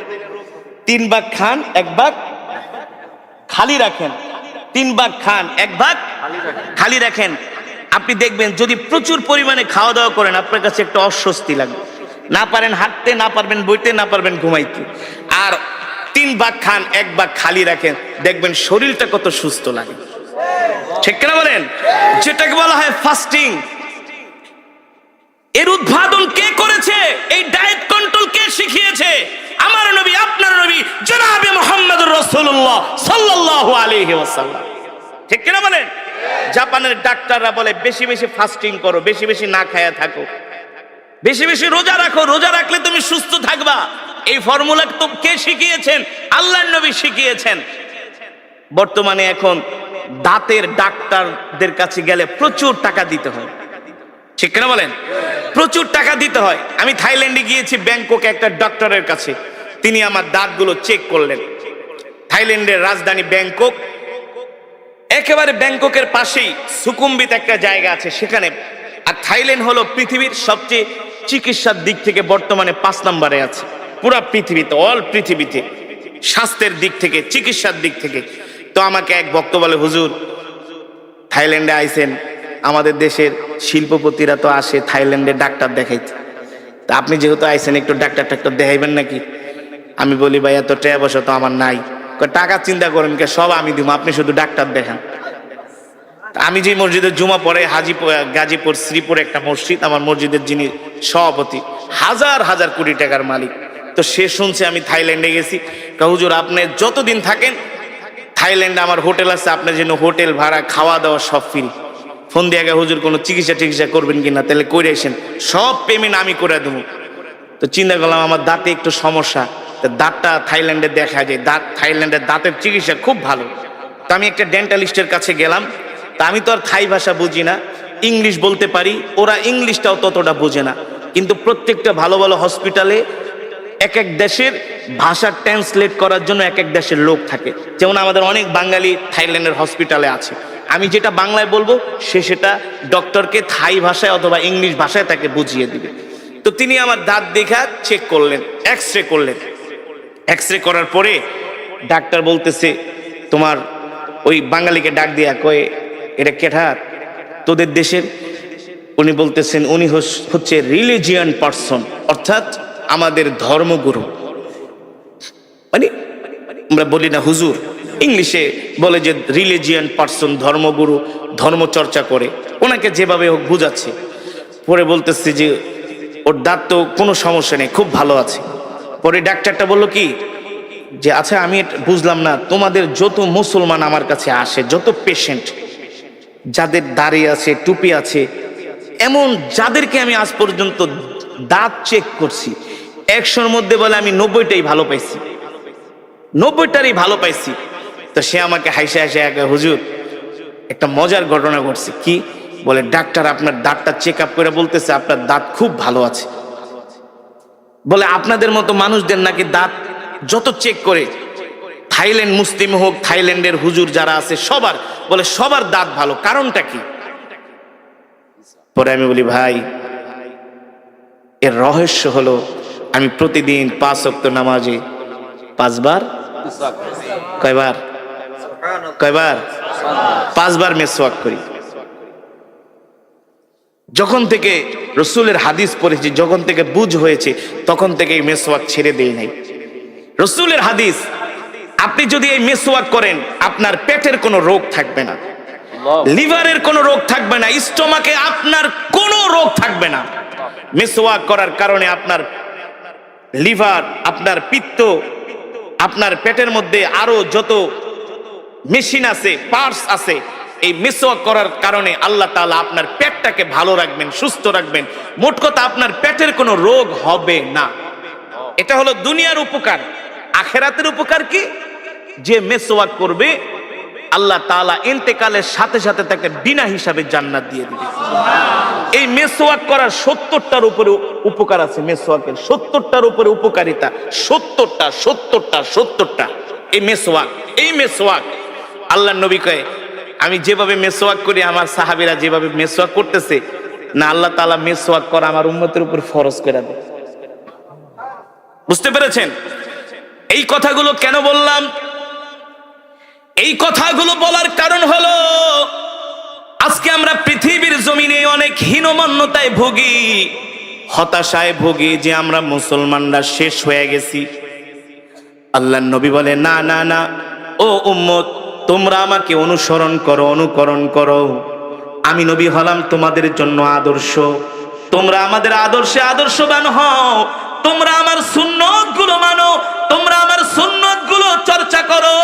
3 ভাগ খান, 1 ভাগ খালি রাখেন। 3 ভাগ খান, 1 ভাগ খালি রাখেন। আপনি দেখবেন যদি প্রচুর পরিমাণে খাওয়া দাওয়া করেন, আপনার কাছে একটা অস্বস্তি লাগবে। না পারেন হাঁটতে, না পারবেন বইতে, না পারবেন ঘুমাইতে। আর 3 ভাগ খান, 1 ভাগ খালি রাখেন, দেখবেন শরীরটা কত সুস্থ লাগে। ঠিক কিনা বলেন? যেটাকে বলা হয় ফাস্টিং। এর উদ্ভাবন কে করেছে? এই ডায়েট কন্ট্রোল কে শিখিয়েছে? আমার নবী, আপনার নবী জনাবে মুহাম্মদুর রাসূলুল্লাহ সাল্লাল্লাহু আলাইহি ওয়াসাল্লাম। ঠিক কিনা বলেন? জাপানের ডাক্তাররা বলে বেশি বেশি ফাস্টিং করো, বেশি বেশি না খায়া থাকো, বেশি বেশি রোজা রাখো, রোজা রাখলে তুমি সুস্থ থাকবা। এই ফর্মুলা তো কে শিখিয়েছেন? আল্লাহর নবী শিখিয়েছেন। বর্তমানে এখন দাঁতের ডাক্তারদের কাছে গেলে প্রচুর টাকা দিতে হয়। ঠিক কিনা বলেন? প্রচুর টাকা দিতে হয়। আমি থাইল্যান্ডে গিয়েছি, ব্যাংককে একটা ডক্টরের কাছে। তিনি আমার দাঁতগুলো চেক করলেন। থাইল্যান্ডের রাজধানী ব্যাংকক, একেবারে ব্যাংককের পাশেই সুকুম্বিত একটা জায়গা আছে সেখানে। আর থাইল্যান্ড হলো পৃথিবীর সবচেয়ে চিকিৎসার দিক থেকে বর্তমানে 5 নম্বরে আছে পুরা পৃথিবীতে, অল পৃথিবীতে, স্বাস্থ্যের দিক থেকে, চিকিৎসার দিক থেকে। তো আমাকে এক ভক্ত বলে, হুজুর থাইল্যান্ডে আইছেন, আমাদের দেশের শিল্পপতিরা তো আসে থাইল্যান্ডে ডাক্তার দেখাইতে, তা আপনি যেহেতু আইছেন একটু ডাক্তার দেখাইবেন নাকি? আমি বলি ভাই এত টাকা পয়সা তো আমার নাই। টাকা চিন্তা করেন কে, সব আমি দিব, আপনি শুধু ডাক্তার দেখান। আমি যে মসজিদের জুমা পড়ে, গাজীপুর শ্রীপুর একটা মসজিদ, আমার মসজিদের যিনি সভাপতি হাজার হাজার কোটি টাকার মালিক, তো সে শুনছে আমি থাইল্যান্ডে গেছি। হুজুর আপনি যতদিন থাকেন থাইল্যান্ডে আমার হোটেল আছে, আপনার জন্য হোটেল ভাড়া, খাওয়া দাওয়া সব ফ্রি। ফোন দিয়ে আগে হুজুর কোনো চিকিৎসা করবেন কিনা, তাহলে করে আসেন, সব পেমেন্ট আমি করে দেবো। তো চিন্তা করলাম আমার দাঁতে একটু সমস্যা, দাঁতটা থাইল্যান্ডে দেখা যায়, থাইল্যান্ডের দাঁতের চিকিৎসা খুব ভালো। তো আমি একটা ডেন্টালিস্টের কাছে গেলাম। তা আমি তো আর থাই ভাষা বুঝি না, ইংলিশ বলতে পারি, ওরা ইংলিশটাও ততটা বোঝে না। কিন্তু প্রত্যেকটা ভালো ভালো হসপিটালে এক এক দেশের ভাষা ট্রান্সলেট করার জন্য এক এক দেশের লোক থাকে। যেমন আমাদের অনেক বাঙালি থাইল্যান্ডের হসপিটালে আছে। আমি যেটা বাংলায় বলবো সে সেটা ডক্টরকে থাই ভাষায় অথবা ইংলিশ ভাষায় তাকে বুঝিয়ে দিবে। তো তিনি আমার দাঁত দেখা চেক করলেন, এক্সরে করলেন। এক্সরে করার পরে ডাক্তার বলতেছে, তোমার ওই বাঙালিকে ডাক দিয়া কয়ে, এটা কেঠার তোদের দেশের? উনি বলতেছেন উনি হচ্ছে রিলিজিয়ান পার্সন, অর্থাৎ আমাদের ধর্মগুরু। মানে আমরা বলি না হুজুর, ইংলিশে বলে যে রিলিজিয়ান পার্সন, ধর্মগুরু, ধর্ম চর্চা করে, ওনাকে যেভাবে হোক বুঝাচ্ছে। পরে বলতেছে যে ওর দাঁত তো কোনো সমস্যা নেই, খুব ভালো আছে। পরে ডাক্তারটা বলল কি, যে আচ্ছা আমি বুঝলাম না, তোমাদের যত মুসলমান আমার কাছে আসে, যত পেশেন্ট যাদের দাড়ি আছে, টুপি আছে, এমন যাদেরকে আমি আজ পর্যন্ত দাঁত চেক করছি, 100-র মধ্যে বলে আমি 90টাই ভালো পাইছি, 90টারই ভালো পাইছি। তো সে আমাকে হাসে হাসে একা, হুজুর একটা মজার ঘটনা ঘটছে। কি বলে? ডাক্তার আপনার দাঁতটা চেক আপ করে বলতেছে আপনার দাঁত খুব ভালো আছে। বলে আপনাদের মতো মানুষদের নাকি দাঁত যত চেক করে, থাইল্যান্ড মুসলিম হোক, থাইল্যান্ডের হুজুর যারা আছে সবার, বলে সবার দাঁত ভালো, কারণটা কি? পরে আমি বলি ভাই এর রহস্য হলো আমি প্রতিদিন 5 ওয়াক্ত নামাজে 5 বার, কয়বার? 5 বার মেসওয়াক করি। যখন থেকে রসুলের হাদিস পড়েছি, যখন থেকে বুঝ হয়েছে, তখন থেকে এই মেসওয়াক ছেড়ে দেই নাই। রসুলের হাদিস, আপনি যদি এই মেসওয়াক করেন আপনার পেটের কোনো রোগ থাকবে না, লিভারের কোনো রোগ থাকবে না, স্টোমাকে আপনার কোনো রোগ থাকবে না। মেসওয়াক করার কারণে আপনার লিভার, আপনার পিত্ত, আপনার পেটের মধ্যে আরো যত মেশিন আছে, পার্টস আছে, এই মেসওয়াক করার কারণে আল্লাহ তাআলা আপনার পেটটাকে ভালো রাখবেন, সুস্থ রাখবেন। মোট কথা আপনার পেটের কোনো রোগ হবে না। এটা হলো দুনিয়ার উপকার। আখিরাতের উপকার কি? যে মেসওয়াক করবে আল্লাহ তাআলা ইন্তেকালের সাথে সাথে তাকে বিনা হিসাবে জান্নাত দিয়ে দিবে। এই মেসওয়াক করার 70টার উপরে উপকার আছে। মেসওয়াকের 70টার উপরে উপকারিতা, 70টা এই মেসওয়াক আল্লাহর নবী কয় আমি যেভাবে মেসওয়াক করি, আমার সাহাবীরা যেভাবে মেসওয়াক করতেছে না, আল্লাহ তাআলা মেসওয়াক করা আমার উম্মতের উপর ফরজ করে দেয়। বুঝতে পেরেছেন? এই কথাগুলো কেন বললাম? এই কথাগুলো বলার কারণ হলো আজকে আমরা পৃথিবীর জমিনে অনেক হীনমন্যতায় ভুগি, হতাশায় ভুগি যে আমরা মুসলমানরা শেষ হয়ে গেছি। আল্লাহর নবী বলে না না না, ও উম্মত তোমরা আমাকে অনুসরণ করো, অনুকরণ করো। আমি নবী হলাম তোমাদের জন্য আদর্শ, তোমরা আমাদের আদর্শে আদর্শবান হও। তোমরা আমার সুন্নতগুলো মানো, তোমরা আমার সুন্নতগুলো চর্চা করো।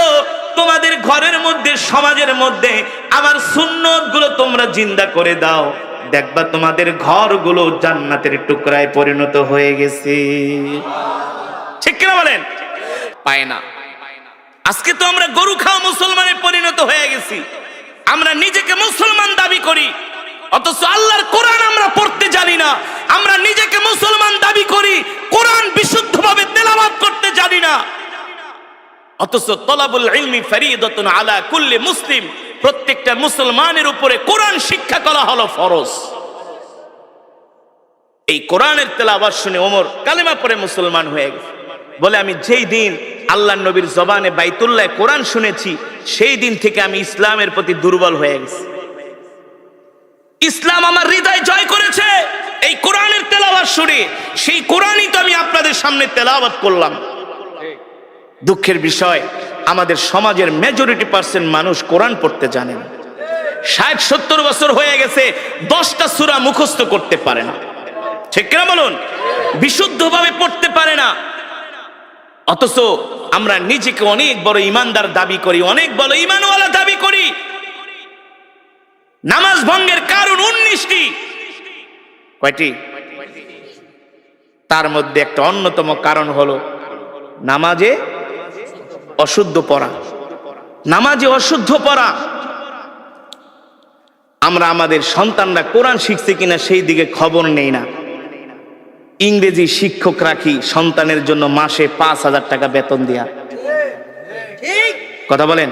তোমাদের ঘরের মধ্যে, সমাজের মধ্যে আমার সুন্নতগুলো তোমরা জিন্দা করে দাও। দেখবা তোমাদের ঘরগুলো জান্নাতের টুকরায় পরিণত হয়ে গেছে। ঠিক কিনা বলেন? পায় না। আজকে তো আমরা গরু খাওয়া মুসলমানে পরিণত হয়ে গেছি। আমরা নিজেকে মুসলমান দাবি করি, অথচ আল্লাহর কোরআন আমরা পড়তে জানি না। আমরা নিজেকে মুসলমান দাবি করি, কোরআন বিশুদ্ধভাবে তেলাওয়াত করতে জানি না। অথচ তলাবুল ইলমি ফরিদাতুন আলা কুল্লি মুসলিম, প্রত্যেকটা মুসলমানের উপরে কোরআন শিক্ষা করা হলো ফরজ। এই কোরআনের তেলাওয়াত শুনে ওমর কালেমা পড়ে মুসলমান হয়ে গেছে। বলে আমি যেই দিন আল্লাহর নবীর জবানে বাইতুল্লাহ কোরআন শুনেছি, সেই দিন থেকে আমি ইসলামের প্রতি দুর্বল হয়ে গেছি। ইসলাম আমার হৃদয় জয় করেছে এই কোরআনের তেলাওয়াত শুনে। সেই কোরআনই তো আমি আপনাদের সামনে তেলাওয়াত করলাম। দুঃখের বিষয় আমাদের সমাজের মেজরিটি পার্সেন্ট মানুষ কোরআন পড়তে জানে না। 60-70 বছর হয়ে গেছে, 10টা সূরা মুখস্থ করতে পারে না। ঠিক কিনা বলুন? বিশুদ্ধভাবে পড়তে পারে না। অথচ আমরা নিজেকে অনেক বড় ইমানদার দাবি করি, অনেক বড় ইমানওয়ালা দাবি করি। নামাজ ভঙ্গের কারণ 19টি। কয়টি? তার মধ্যে একটা অন্যতম কারণ হলো নামাজে অশুদ্ধ পড়া। নামাজে অশুদ্ধ পড়া। আমরা আমাদের সন্তানরা কোরআন শিখছে কিনা সেই দিকে খবর নেই না। ইংরেজি শিক্ষক রাখি সন্তানের জন্য মাসে 5,000 টাকা বেতন দেয়া। কথা বলেন?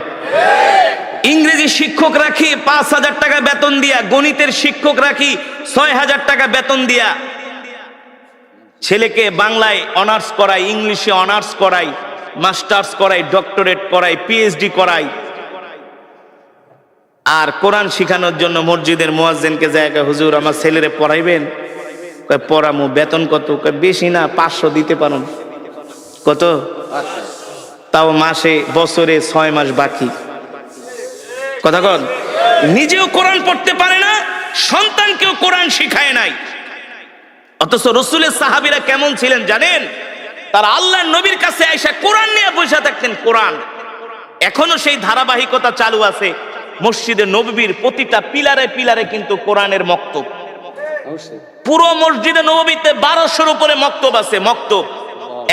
ইংরেজি শিক্ষক রাখি 5,000 টাকা বেতন দিয়া, গণিতের শিক্ষক রাখি 6,000 টাকা বেতন দিয়া। ছেলেকে বাংলায় অনার্স করাই, ইংলিশে অনার্স করাই, মাস্টার্স করাই, ডক্টরেট করাই, পিএইচডি করাই। আর কোরআন শিখানোর জন্য মসজিদের মুয়াজ্জিনকে জায়গা, হুজুর আমার ছেলেরে পড়াইবেন? কয় পড়ামু। বেতন কত? কয় বেশি না, 500 দিতে পারুন। কত? তাও মাসে, বছরে 6 মাস বাকি। কথা কন? নিজেও কোরআন পড়তে পারে না, সন্তানকেও কোরআন শিখায় নাই। অথচ রাসূলের সাহাবীরা কেমন ছিলেন জানেন? তারা আল্লাহর নবীর কাছে আইসা কোরআন নিয়ে বসে থাকতেন। কোরআন এখনো সেই ধারাবাহিকতা চালু আছে। মসজিদে নববীর প্রতিটা পিলারে পিলারে কিন্তু কোরআনের মক্তব। পুরো মসজিদে নববীতে 1200-র উপরে মক্তব আছে। মক্তব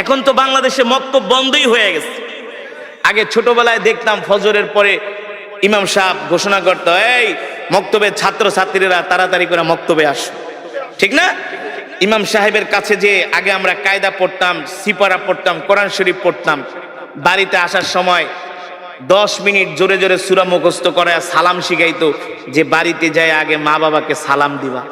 এখন তো বাংলাদেশে মক্তব বন্ধই হয়ে গেছে। আগে ছোটবেলায় দেখতাম ফজরের পরে ইমাম সাহেব ঘোষণা করত, এই মক্তবের ছাত্র ছাত্রীরা তাড়াতাড়ি করে মক্তবে আস, ঠিক না? ইমাম সাহেবের কাছে যে আগে আমরা কায়দা পড়তাম, সিপারা পড়তাম, কোরআন শরীফ পড়তাম। বাড়িতে আসার সময় 10 মিনিট জোরে জোরে সূরা মুখস্থ করে সালাম শিখাইতো, যে বাড়িতে যায় আগে মা বাবাকে সালাম দিবা।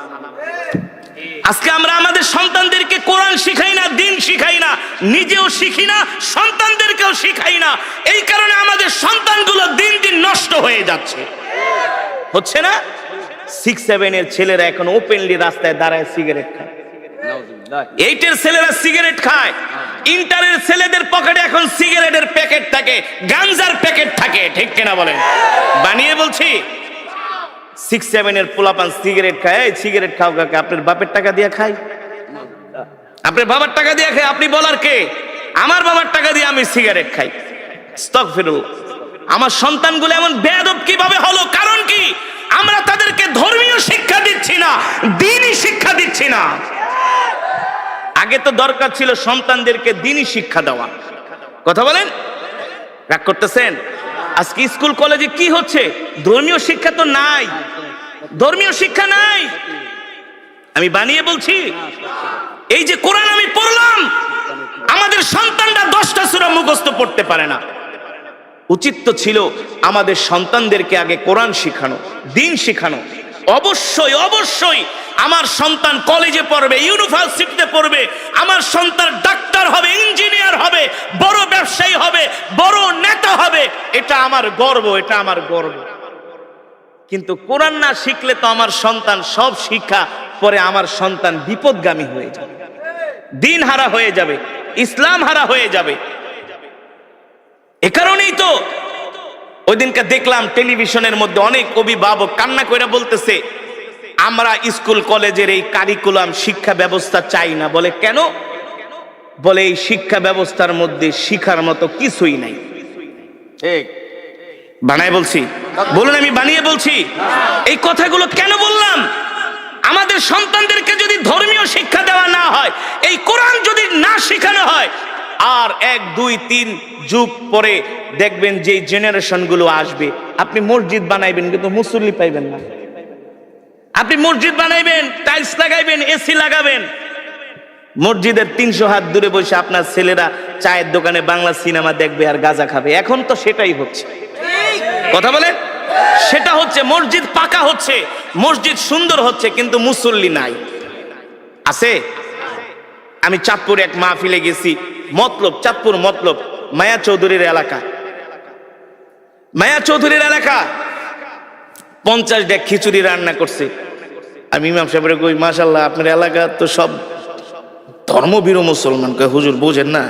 আজকে আমরা আমাদের সন্তানদেরকে কোরআন শিখাই না, দিন শিখাই না, নিজেও শিখি না, সন্তানদেরকেও শিখাই না। এই কারণে আমাদের সন্তানগুলো দিন দিন নষ্ট হয়ে যাচ্ছে, হচ্ছে না? 6-7 এর ছেলেরা এখন ওপেনলি রাস্তায় দাঁড়ায় সিগারেট খায়, 8 এর ছেলেরা সিগারেট খায়, ইন্টারের ছেলেদের পকেটে এখন সিগারেটের প্যাকেট থাকে, গাঞ্জার প্যাকেট থাকে, ঠিক কিনা বলেন? বানিয়ে বলছি। 6-7 এর পোলাপান সিগারেট খায়। এই সিগারেট খাও কাকে? আপনার বাপের টাকা দিয়ে খাই? আপনার বাবার টাকা দিয়ে খাই? আপনি বলার কে? আমার বাবার টাকা দিয়ে আমি সিগারেট খাই। আস্তাগফিরুল্লাহ। আমার সন্তানগুলো এমন বেয়াদব কিভাবে হলো? কারণ কি? আমরা তাদেরকে ধর্মীয় শিক্ষা দিচ্ছি না, দ্বীনি শিক্ষা দিচ্ছি না। আগে তো দরকার ছিল সন্তানদেরকে দ্বীনি শিক্ষা দেওয়া। কথা বলেন, রাগ করতেছেন? আজকে স্কুল কলেজে কি হচ্ছে? ধর্মীয় শিক্ষা তো নাই, ধর্মীয় শিক্ষা নাই। আমি বানিয়ে বলছি। এই যে কোরআন আমি পড়লাম, আমাদের সন্তানরা 10টা সূরা মুখস্থ পড়তে পারে না। উচিত তো ছিল আমাদের সন্তানদেরকে আগে কোরআন শিখানো, দিন শিখানো। অবশ্যই অবশ্যই আমার সন্তান কলেজে পড়বে, ইউনিভার্সিটিতে পড়বে, আমার সন্তান ডাক্তার হবে, ইঞ্জিনিয়ার হবে, বড় ব্যবসায়ী হবে, বড় নেতা হবে, এটা আমার গর্ব, এটা আমার গর্ব। কিন্তু কোরআন না শিখলে তো আমার সন্তান সব শিক্ষা পরে আমার সন্তান বিপদগামী হয়ে যাবে, দিন হারা হয়ে যাবে, ইসলাম হারা হয়ে যাবে। এ কারণেই তো ওই দিনকে দেখলাম টেলিভিশনের মধ্যে অনেক অভিভাবক কান্না করে বলতেছে, আমরা স্কুল কলেজের এই কারিকুলাম শিক্ষা ব্যবস্থা চাই না। বলে কেন? বলে এই শিক্ষা ব্যবস্থার মধ্যে শিখার মতো কিছুই নাই। ঠিক বানায় বলছি? বলুন আমি বানিয়ে বলছি? এই কথাগুলো কেন বললাম? আমাদের সন্তানদেরকে যদি ধর্মীয় শিক্ষা দেওয়া না হয়, এই কোরআন যদি না শেখানো হয়, আর 1, 2, 3 যুগ পরে দেখবেন যে জেনারেশন গুলো আসবে, আপনি মসজিদ বানাইবেন কিন্তু মুসল্লি পাইবেন না। আপনি মসজিদ বানাইবেন, টাইলস লাগাইবেন, এসি লাগাবেন, মসজিদের 300 হাত দূরে বসে আপনার ছেলেরা চায়ের দোকানে বাংলা সিনেমা দেখবে আর গাঁজা খাবে। এখন তো সেটাই হচ্ছে। কথা বলেন, সেটা হচ্ছে। মসজিদ পাকা হচ্ছে, মসজিদ সুন্দর হচ্ছে, কিন্তু মুসল্লি নাই। আছে? আমি চাঁদপুরে এক মাহফিলে গেছি, মতলব, চাঁদপুর মতলব, মায়া চৌধুরীর এলাকা। মায়া চৌধুরীর এলাকা 50 ডেক খিচুড়ি রান্না করছে। আমি ইমাম সাহেবের কই, মাশাআল্লাহ আপনার এলাকা তো সব ধর্মভীরু মুসলমান। কয় হুজুর বুঝেন না,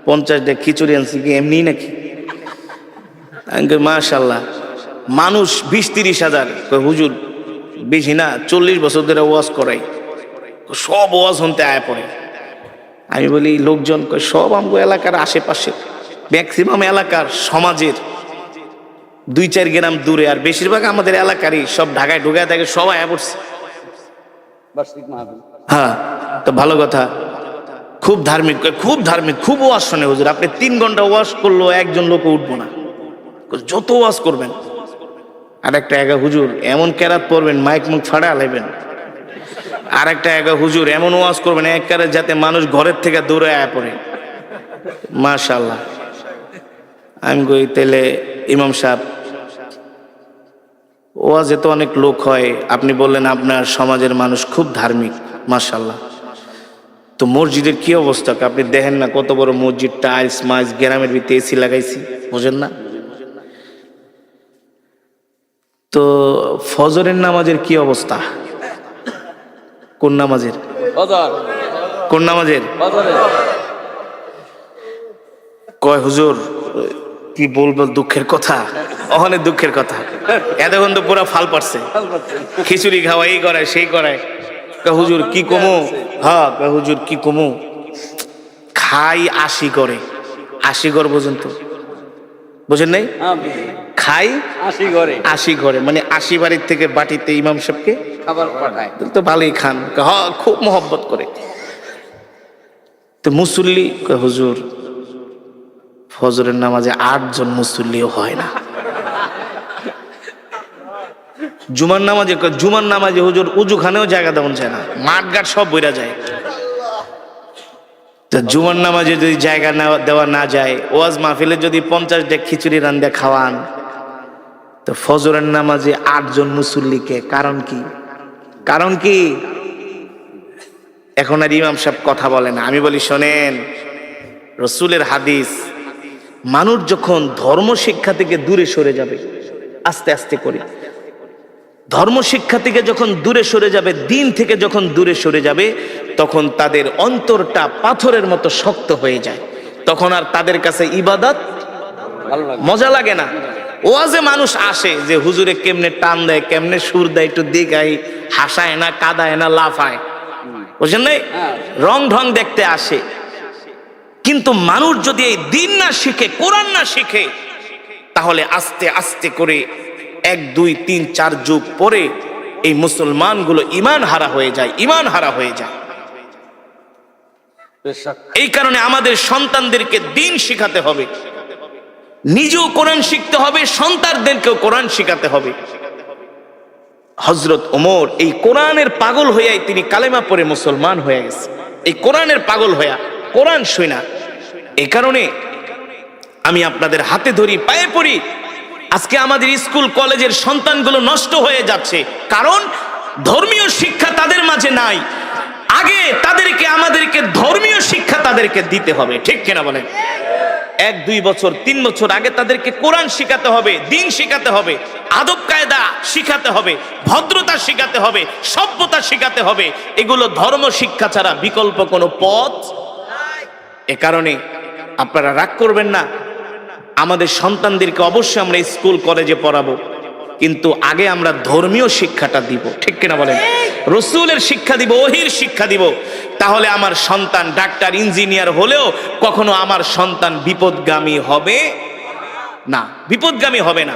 50 ডেক খিচুড়ি আনছি কি এমনি নাকি? আমি কই মাশাআল্লাহ। মানুষ 20-30 হাজার। কয় হুজুর বেশি না, 40 বছর ধরে ওয়াজ করাই, সব ওয়াজ শুনতে আয় পড়ে। আমি বলি লোকজন? কয় সব আমগো এলাকার আশেপাশে, ম্যাক্সিমাম এলাকার সমাজের 2-4 গ্রাম দূরে, আর বেশিরভাগ আমাদের এলাকারই, সব ঢাকায় ঢুকায় থাকে, সবাই আয় পড়ছে। হ্যাঁ, তো ভালো কথা, খুব ধার্মিক, খুব ধার্মিক, খুব ওয়াজ শোনে হুজুর। আপনি 3 ঘন্টা ওয়াজ করলেও একজন লোক উঠবো না, যত ওয়াজ করবেন। আর একটা একা হুজুর এমন কেরাত পড়বেন মাইক মুখ ফাড়া লাইবেন। আর একটা একা হুজুর এমন ওয়াজ করবেন এক কেরাত যাতে মানুষ ঘরের থেকে দৌড়ে আয় পড়ে। মাশাআল্লাহ। আমি কই তাইলে ইমাম সাহেব, ওয়াজে তো অনেক লোক হয়, আপনি বললেন আপনার সমাজের মানুষ খুব ধার্মিক, মাশাআল্লাহ, তো মসজিদের কি অবস্থা? আপনি দেখেন না কত বড় মসজিদ, টাইলস মাইলস, গ্রামের ভিতরে এসি লাগাইছি, বুঝেন না? তো ফজরের নামাজের কি অবস্থা? কোন নামাজের? কোন নামাজের? কয় হুজুর কি বলবো, দুঃখের কথা, অনেক দুঃখের কথা। এতক্ষণ তো পুরা ফাল পারছে, খিচুড়ি খাওয়া, এই করায় সেই করায়। হুজুর কি কমু? হ্যাঁ হুজুর কি কমু, খাই 80 করে। 80 ঘর পর্যন্ত বুঝেন নাই? খাই 80 ঘরে, মানে 80 বাড়ির থেকে বাটিতে ইমাম সাহেবকে খাবার পাঠায়। তো ভালোই খান, হ্যাঁ খুব মহব্বত করে। তো মুসল্লি হুজুর ফজরের নামাজে 8 জন মুসল্লিও হয় না। জুমার নামাজে হুজুর উজুখানেও জায়গা দেওয়া যায় না, মাঠ ঘাট সব বইরা যায়। তো জুমার নামাজে যদি জায়গা দেওয়া না যায়, ওয়াজ মাহফিলে যদি 50 ডেক খিচুড়ি রান্দা খাওয়ান, তো ফজরের নামাজে 8 জন মুসল্লিকে কারণ কি? এখন আর ইমাম সাহেব কথা বলে না। আমি বলি শোনেন, রসুলের হাদিস, মানুষ যখন ধর্ম শিক্ষা থেকে দূরে সরে যাবে, আস্তে আস্তে করে ধর্ম শিক্ষা থেকে যখন দূরে সরে যাবে, দিন থেকে যখন দূরে সরে যাবে, তখন তাদের অন্তরটা পাথরের মতো শক্ত হয়ে যায়। তখন আর তাদের কাছে ইবাদত মজা লাগে না। ওয়াজে মানুষ আসে যে হুজুরে কেমনে টান দেয়, কেমনে সুর দেয়, একটু দিগাই, হাসায় না, কাদায় না, লাফায়, বুঝলেন নাই? রং ঢং দেখতে আসে। কিন্তু মানুষ যদি এই দিন না শিখে, কোরআন না শিখে, তাহলে আস্তে আস্তে করে 1, 2, 3, 4 যুগ পরে এই মুসলমানগুলো ঈমান হারা হয়ে যায়। এই কারণে আমাদের সন্তানদেরকে দিন শিখাতে হবে, নিজেও কোরআন শিখতে হবে, সন্তানদেরকেও কোরআন শিখাতে হবে। হযরত ওমর এই কোরআনের পাগল হইয়াই তিনি কালেমা পড়ে মুসলমান হয়ে গেছে। এই কোরআনের পাগল হইয়া, কোরআন শুনা। এই কারণে আমি আপনাদের হাতে ধরি, পায়ে পড়ি। আজকে আমাদের স্কুল কলেজের সন্তানগুলো নষ্ট হয়ে যাচ্ছে, কারণ ধর্মীয় শিক্ষা তাদের মাঝে নাই। আগে আমাদেরকে ধর্মীয় শিক্ষা তাদেরকে দিতে হবে, ঠিক কিনা বলেন? 1, 2 বছর, 3 বছর আগে তাদেরকে কোরআন শিখাতে হবে, দিন শিখাতে হবে, আদব কায়দা শিখাতে হবে, ভদ্রতা শিখাতে হবে, সভ্যতা শিখাতে হবে। এগুলো ধর্ম শিক্ষা ছাড়া বিকল্প কোনো পথ। এ কারণে আপনারা রাগ করবেন না, আমাদের সন্তানদেরকে অবশ্যই আমরা স্কুল কলেজে পড়াবো, কিন্তু আগে আমরা ধর্মীয় শিক্ষাটা দিব, ঠিক কিনা বলেন? রসুলের শিক্ষা দিব, ওহির শিক্ষা দিব। তাহলে আমার সন্তান ডাক্তার, ইঞ্জিনিয়ার হলেও কখনো আমার সন্তান বিপদগামী হবে না,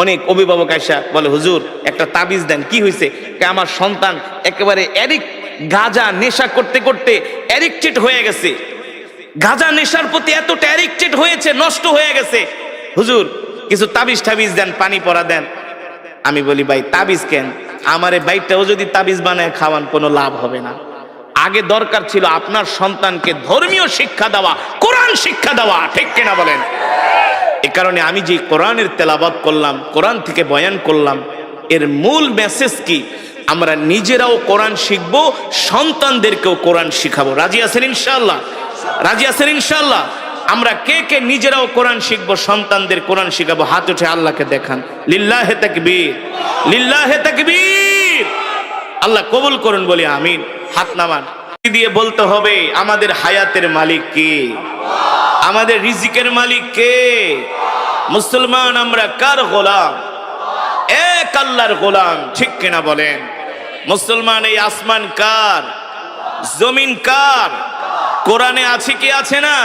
অনেক অভিভাবক আয়সা বলে, হুজুর একটা তাবিজ দেন। কি হয়েছে? আমার সন্তান একেবারে গাঁজা নেশা করতে করতে অ্যাডিক্টেড হয়ে গেছে, গাঁজা নেশার প্রতি এতটা অ্যাডিক্টেড হয়েছে, নষ্ট হয়ে গেছে। হুজুর কিছু তাবিজ টাবিজ দেন, পানি পড়া দেন। আমি বলি, ভাই তাবিজ কেন? আমার এই বাইকটাও যদি তাবিজ বানায় খাওয়ান, কোনো লাভ হবে না। আগে দরকার ছিল আপনার সন্তানকে ধর্মীয় শিক্ষা দেওয়া, কোরআন শিক্ষা দেওয়া, ঠিক কিনা বলেন? এ কারণে আমি যে কোরআনের তেলাওয়াত করলাম, কোরআন থেকে বয়ান করলাম, এর মূল মেসেজ কি? আমরা নিজেরাও কোরআন শিখবো, সন্তানদেরকেও কোরআন শিখাবো। রাজি আছেন ইনশাআল্লাহ? ইনশাআল্লাহ? আমরা কে কে নিজেরাও কোরআন শিখবো, সন্তানদের কোরআন শিখাবো? হাত উঠে আল্লাহকে দেখান। লিল্লাহে তাকবীর, লিল্লাহে তাকবীর। আল্লাহ কবুল করুন, বলি আমিন। হাত নামান দিয়ে বলতে হবে, আমাদের হায়াতের মালিক কে? আমাদের রিজিকের মালিক কে? মুসলমান আমরা কার গোলাম? এক আল্লাহর গোলাম, ঠিক কিনা বলেন? মুসলমান এই আসমান কার? জমিন কার? কোরআনে আছে কি আছে না?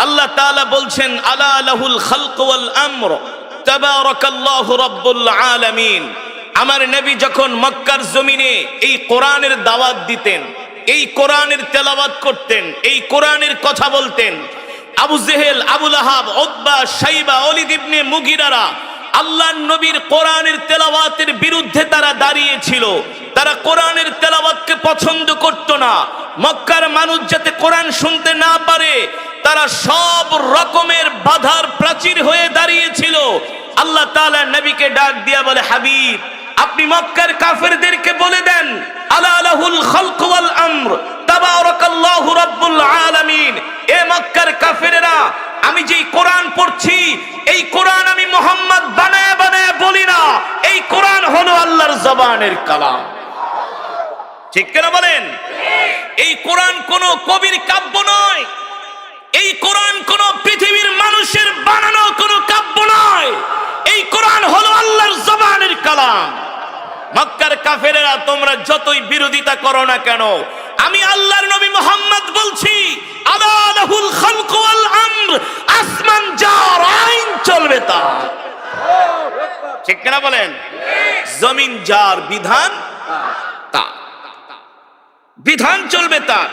আল্লাহ তাআলা বলছেন, আলা লাহুল খালক ওয়াল আমর তাবারাকাল্লাহু রাব্বুল আলামিন। আমার নবী যখন মক্কার জমিনে এই কোরআনের দাওয়াত দিতেন, এই কোরআনের তেলাওয়াত করতেন, এই কোরআনের কথা বলতেন, আবু জেহেল, আবু লাহাব, উতবা, শাইবা, ওয়ালিদ ইবনে মুগিরারা আল্লাহর নবীর কোরআনের তেলাওয়াতের বিরুদ্ধে তারা দাঁড়িয়েছিল। তারা কোরআনের তেলাওয়াতকে পছন্দ করত না। মক্কার মানুষ যাতে কোরআন শুনতে না পারে, তারা সব রকমের বাধার প্রাচীর হয়ে দাঁড়িয়েছিল। আল্লাহ তাআলা নবীকে ডাক দিয়া বলে, হাবিব আপনি মক্কার কাফেরদেরকে বলে দেন, আলা লাহুল খালক ওয়াল আমর তাবারাকাল্লাহু রাব্বুল আলামিন। এ মক্কার কাফেরেরা, আমি যেই কোরআন পড়ছি, এই কোরআন আমি মুহাম্মদ বানায়া বানায়া বলি না, এই কোরআন হলো আল্লাহর জবানের কালাম। ঠিক কিনা বলেন? এই কোরআন কোন কবির কাব্য নয়, এই কোরআন কোন পৃথিবীর মানুষের বানানো কোন কাব্য নয়, এই কোরআন হলো আল্লাহর জবানের কালাম। মক্কার কাফেরেরা তোমরা যতই বিরোধিতা করো না কেন, আমি আল্লাহর নবী মুহাম্মদ বলছি, আলা লাহুল খালকু ওয়াল আমর, আসমান যার আইন চলবে তার। ঠিক কিনা বলেন? জমিন যার বিধান তার, বিধান চলবে তার।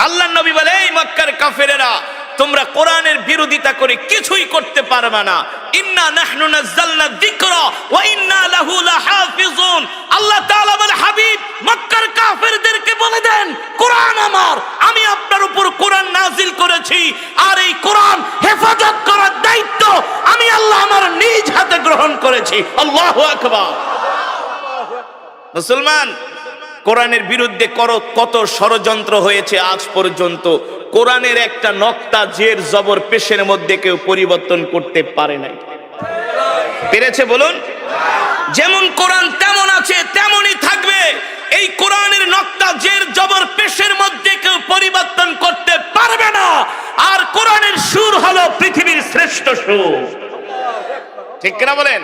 আল্লাহর নবী বলে, এই মক্কার কাফেরেরা, তোমরা কোরআনের বিরোধিতা করে কিছুই করতে পারবে না। ইন্না নাহনু নাযালনা যিকরা ওয়া ইন্না লাহু লাহাফিজুন। আল্লাহ তাআলা বলে, হাবিব মক্কার কাফেরদেরকে বলে দেন, কোরআন আমার, আমি আপনার উপর কোরআন নাজিল করেছি, আর এই কোরআন হেফাজত করার দায়িত্ব আমি আল্লাহ আমার নিজ হাতে গ্রহণ করেছি। আল্লাহু আকবার। মুসলমান, কোরআনের বিরুদ্ধে কত ষড়যন্ত্র হয়েছে আজ পর্যন্ত। কোরআনের একটা নক্তা জের জবর পেশের মধ্যে কেউ পরিবর্তন করতে পারে নাই। পেরেছে বলুন? যেমন কোরআন তেমন আছে তেমনই থাকবে। এই কোরআনের নক্তা জের জবর পেশের মধ্যে কেউ পরিবর্তন করতে পারবে না। আর কোরআনের সুর হলো পৃথিবীর শ্রেষ্ঠ সুর। ঠিক কিনা বলেন?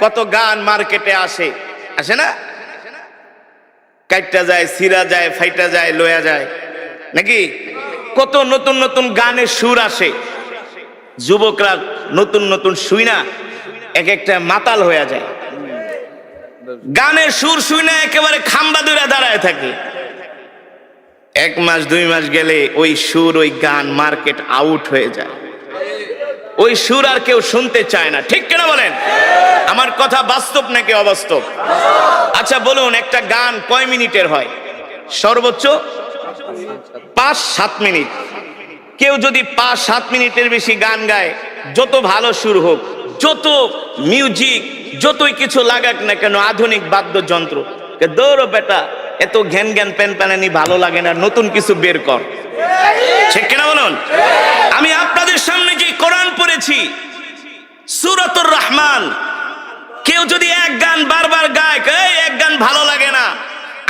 কত গান মার্কেটে আসে না? কাইটা যায়, সিরা যায়, ফাইটা যায়, লয়া যায় নাকি? কত নতুন নতুন গানের সুর আসে। যুবকরা নতুন নতুন শুই না এক একটা মাতাল হয়ে যায়। গানের সুর শুই না একেবারে খাম্বা ধরে দাঁড়ায় থাকে। 1 মাস 2 মাস গেলে ওই সুর, ওই গান মার্কেট আউট হয়ে যায়। ওই সুর আর কেউ শুনতে চায় না। ঠিক কিনা বলেন? আমার কথা বাস্তব নাকি অবাস্তব? আচ্ছা বলুন, একটা গান কয় মিনিটের হয়? সর্বোচ্চ 5-7 মিনিট। কেউ যদি 5-7 মিনিটের বেশি গান গায়, যত ভালো সুর হোক, যত মিউজিক, যতই কিছু লাগাক না কেন, আধুনিক বাদ্যযন্ত্র, দৌড়ো বেটা, এত ঘ্যান ঘ্যান প্যান প্যানানি ভালো লাগে না, নতুন কিছু বের কর। ঠিক কিনা বলুন? আমি আপনাদের সামনে যে কোরআন পড়েছি, সূরাতুর রহমান, কেউ যদি এক গান বারবার গায়, এই এক গান ভালো লাগে না।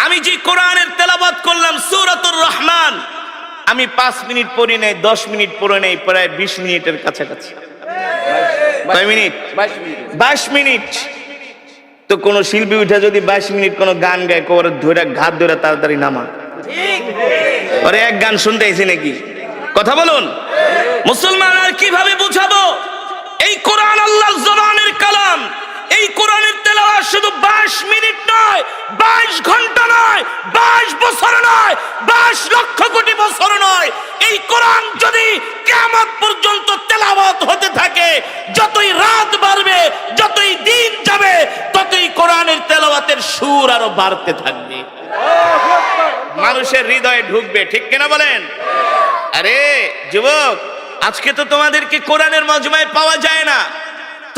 আমি যে কোরআনের তেলাওয়াত করলাম সূরাতুর রহমান, আমি 5 মিনিট পড়ি নাই, 10 মিনিট পড়ে নেই, প্রায় 20 মিনিটের কাছাকাছি। কয় মিনিট? 22 মিনিট। তো কোন শিল্পী উঠে যদি 22 মিনিট কোন গান গায়, কোরে ধরে ঘাত ধরে তাড়াতাড়ি নামা। আরে এক গান শুনতে আইছি নাকি? কথা বলুন। মুসলমান, আর কিভাবে বুঝাবো? এই কোরআন আল্লাহর জবানের কালাম। এই কোরআনের তেলাওয়াত শুধু 22 মিনিট নয়, 22 ঘন্টা নয়, 22 বছর নয়, 22 লক্ষ কোটি বছর নয়। এই কোরআন যদি কিয়ামত পর্যন্ত তেলাওয়াত হতে থাকে, যতই রাত বাড়বে, যতই দিন যাবে, ততই কোরআনের তেলাওয়াতের সুর আরো বাড়তে থাকবে, মানুষের হৃদয়ে ঢুকবে। ঠিক কিনা বলেন? আরে যুবক, আজকে তো তোমাদেরকে কোরআনের মজমায় পাওয়া যায় না,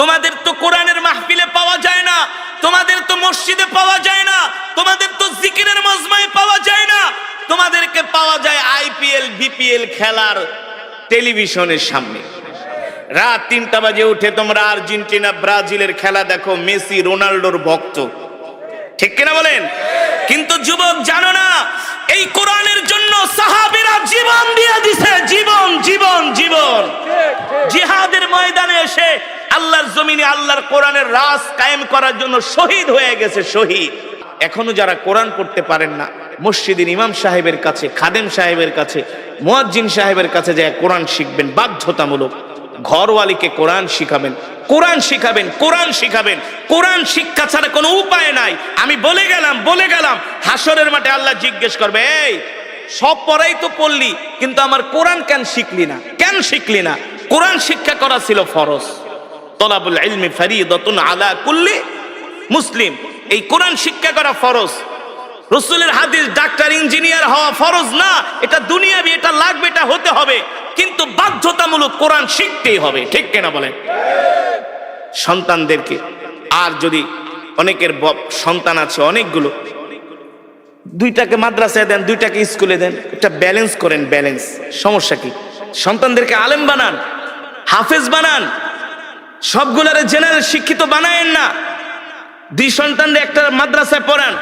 তোমাদের তো কোরআনের মাহফিলে পাওয়া যায় না, তোমাদের তো মসজিদে পাওয়া যায় না, তোমাদের তো জিকিরের মজমায় পাওয়া যায় না, তোমাদেরকে পাওয়া যায় আইপিএল বিপিএল খেলার টেলিভিশনের সামনে। রাত 3টা বাজে উঠে তোমরা আর্জেন্টিনা ব্রাজিলের খেলা দেখো, মেসি রোনাল্ডোর ভক্ত। ঠিক কিনা বলেন? কিন্তু যুবক জানো না, এই কোরআনের জন্য সাহাবীরা জীবন দিয়ে দিছে, জীবন জীবন জীবন। জিহাদের ময়দানে এসে আল্লাহর জমিনে আল্লাহর কোরআনের রাজ কায়েম করার জন্য শহীদ হয়ে গেছে, শহীদ। এখনো যারা কোরআন পড়তে পারেন না, মসজিদের ইমাম সাহেবের কাছে, খাদেম সাহেবের কাছে, মুয়াজ্জিন সাহেবের কাছে যায় কোরআন শিখবেন, বাধ্যতামূলক। ঘরওয়ালিকে কোরআন শিখাবেন, কোরআন শিখাবেন, কোরআন শিখাবেন। কোরআন শিক্ষা ছাড়া কোনো উপায় নাই। আমি বলে গেলাম হাসরের মাঠে আল্লাহ জিজ্ঞেস করবে, এই সব পড়াই তো পড়লি, কিন্তু আমার কোরআন কেন শিখলি না? কেন শিখলি না? কোরআন শিক্ষা করা ছিল ফরজ। তলাবুল ইলমি ফরিদাতুন আলা কুল্লি মুসলিম। এই কোরআন শিক্ষা করা ফরজ। রাসূলের হাদিস, ডাক্তার ইঞ্জিনিয়ার হওয়া ফরজ না, এটা দুনিয়াবি, এটা লাগবে, এটা হতে হবে, কিন্তু বাধ্যতামূলক কোরআন শিখতেই হবে। ঠিক কিনা বলেন? সন্তানদেরকে, আর যদি অনেকের সন্তান আছে অনেকগুলো, 2টাকে মাদ্রাসায় দেন, 2টাকে স্কুলে দেন, এটা ব্যালেন্স করেন, ব্যালেন্স। সমস্যা কি? সন্তানদেরকে আলেম বানান, হাফেজ বানান, সবগুলারে জেনারেল শিক্ষিত বানায়েন না। 2 সন্তানদের একটা মাদ্রাসায় পড়ান।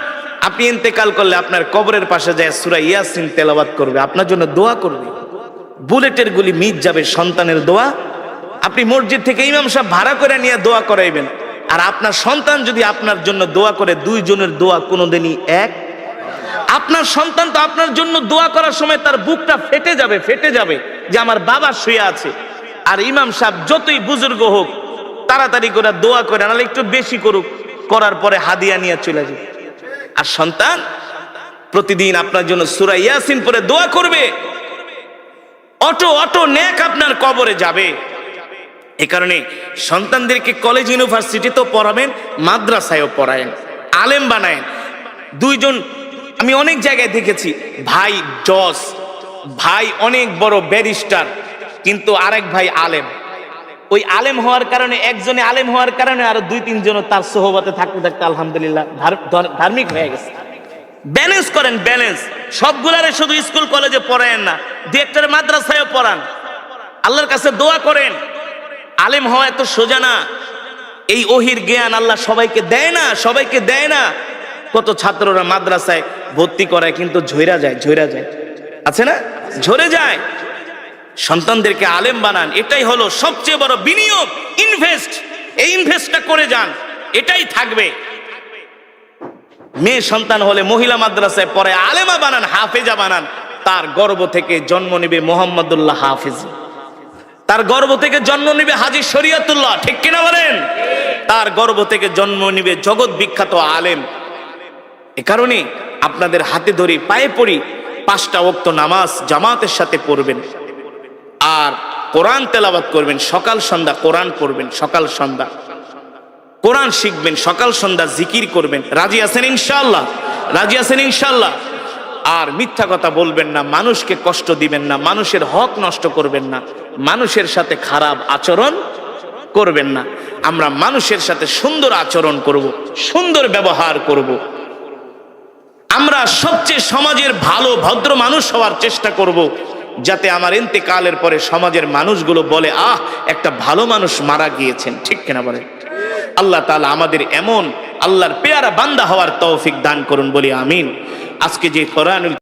আপনি ইন্তেকাল করলে আপনার কবরের পাশে যায় সূরা ইয়াসিন তেলাওয়াত করবে, আপনার জন্য দোয়া করবে। বুলেটের গুলি মিট যাবে সন্তানের দোয়া। আপনি মসজিদ থেকে ইমাম সাহেব ভাড়া করে নিয়ে দোয়া করাইবেন, আর আপনার সন্তান যদি আপনার জন্য দোয়া করে, 2 জনের দোয়া কোনোদিনই এক। আপনার সন্তান তো আপনার জন্য দোয়া করার সময় তার বুকটা ফেটে যাবে যে আমার বাবা শুয়ে আছে। আর ইমাম সাহেব যতই বুজুর্গ হোক তাড়াতাড়ি করে দোয়া করে, নাহলে একটু বেশি করুক, করার পরে হাদিয়া নিয়ে চলে যাবে। আর সন্তান প্রতিদিন আপনার জন্য সূরা ইয়াসিন পড়ে দোয়া করবে, অটো নেক আপনার কবরে যাবে। এ কারণে সন্তানদেরকে কলেজ ইউনিভার্সিটি তো পড়াবেন, মাদ্রাসায়ও পড়ায়েন, আলেম বানায়েন। দুইজন আমি অনেক জায়গায় দেখেছি, ভাই জজ, ভাই অনেক বড় ব্যারিস্টার, কিন্তু আরেক ভাই আলেম। ওই আলেম হওয়ার কারণে, একজনে আলেম হওয়ার কারণে আরো দুই তিনজন তার সোহবতে থাকতে থাকতে আলহামদুলিল্লাহ ধার্মিক হয়ে গেছে। ব্যালেন্স করেন, ব্যালেন্স। সবগুলারে শুধু স্কুল কলেজে পড়ায়েন না, দু একটারে মাদ্রাসায়ও পড়ান, আল্লাহর কাছে দোয়া করেন। আলেম হওয়া এত সোজা না, এই ওহির জ্ঞান আল্লাহ সবাইকে দেয় না। কত ছাত্ররা মাদ্রাসায় ভর্তি করায় কিন্তু ঝইরা যায়, আছে না, ঝরে যায়। সন্তানদেরকে আলেম বানান, এটাই হলো সবচেয়ে বড় বিনিয়োগ, ইনভেস্ট। এই ইনভেস্টটা করে যান, এটাই থাকবে। মেয়ে সন্তান হলে মহিলা মাদ্রাসায় পড়ে আলেমা বানান, হাফেজা বানান, তার গর্ভ থেকে জন্ম নিবে মোহাম্মদুল্লাহ হাফেজ, তার গর্ভ থেকে জন্ম নিবে হাজী শরীয়তুল্লাহ, ঠিক কিনা বলেন? তার গর্ভ থেকে জন্ম নিবে জগৎ বিখ্যাত আলেম। এ কারণে আপনাদের হাতে ধরি, পায়ে পড়ি, 5টা ওয়াক্ত নামাজ জামাতের সাথে পড়বেন, আর কোরআন তেলাওয়াত করবেন, সকাল সন্ধ্যা কোরআন পড়বেন, সকাল সন্ধ্যা কোরআন শিখবেন, সকাল সন্ধ্যা জিকির করবেন। রাজি আছেন ইনশাআল্লাহ? আর মিথ্যা কথা বলবেন না, মানুষকে কষ্ট দিবেন না, মানুষের হক নষ্ট করবেন না, মানুষের সাথে খারাপ আচরণ করবেন না। আমরা মানুষের সাথে সুন্দর আচরণ করব, সুন্দর ব্যবহার করব। আমরা সবচেয়ে সমাজের ভালো ভদ্র মানুষ হওয়ার চেষ্টা করব, যাতে আমার ইন্তেকালের পরে সমাজের মানুষগুলো বলে, আহ, একটা ভালো মানুষ মারা গিয়েছেন, ঠিক কিনা বলে? আল্লাহ তাআলা আমাদের এমন আল্লাহর পেয়ারা বান্দা হওয়ার তৌফিক দান করুন, বলি আমিন। আজকে যে কোরআনুল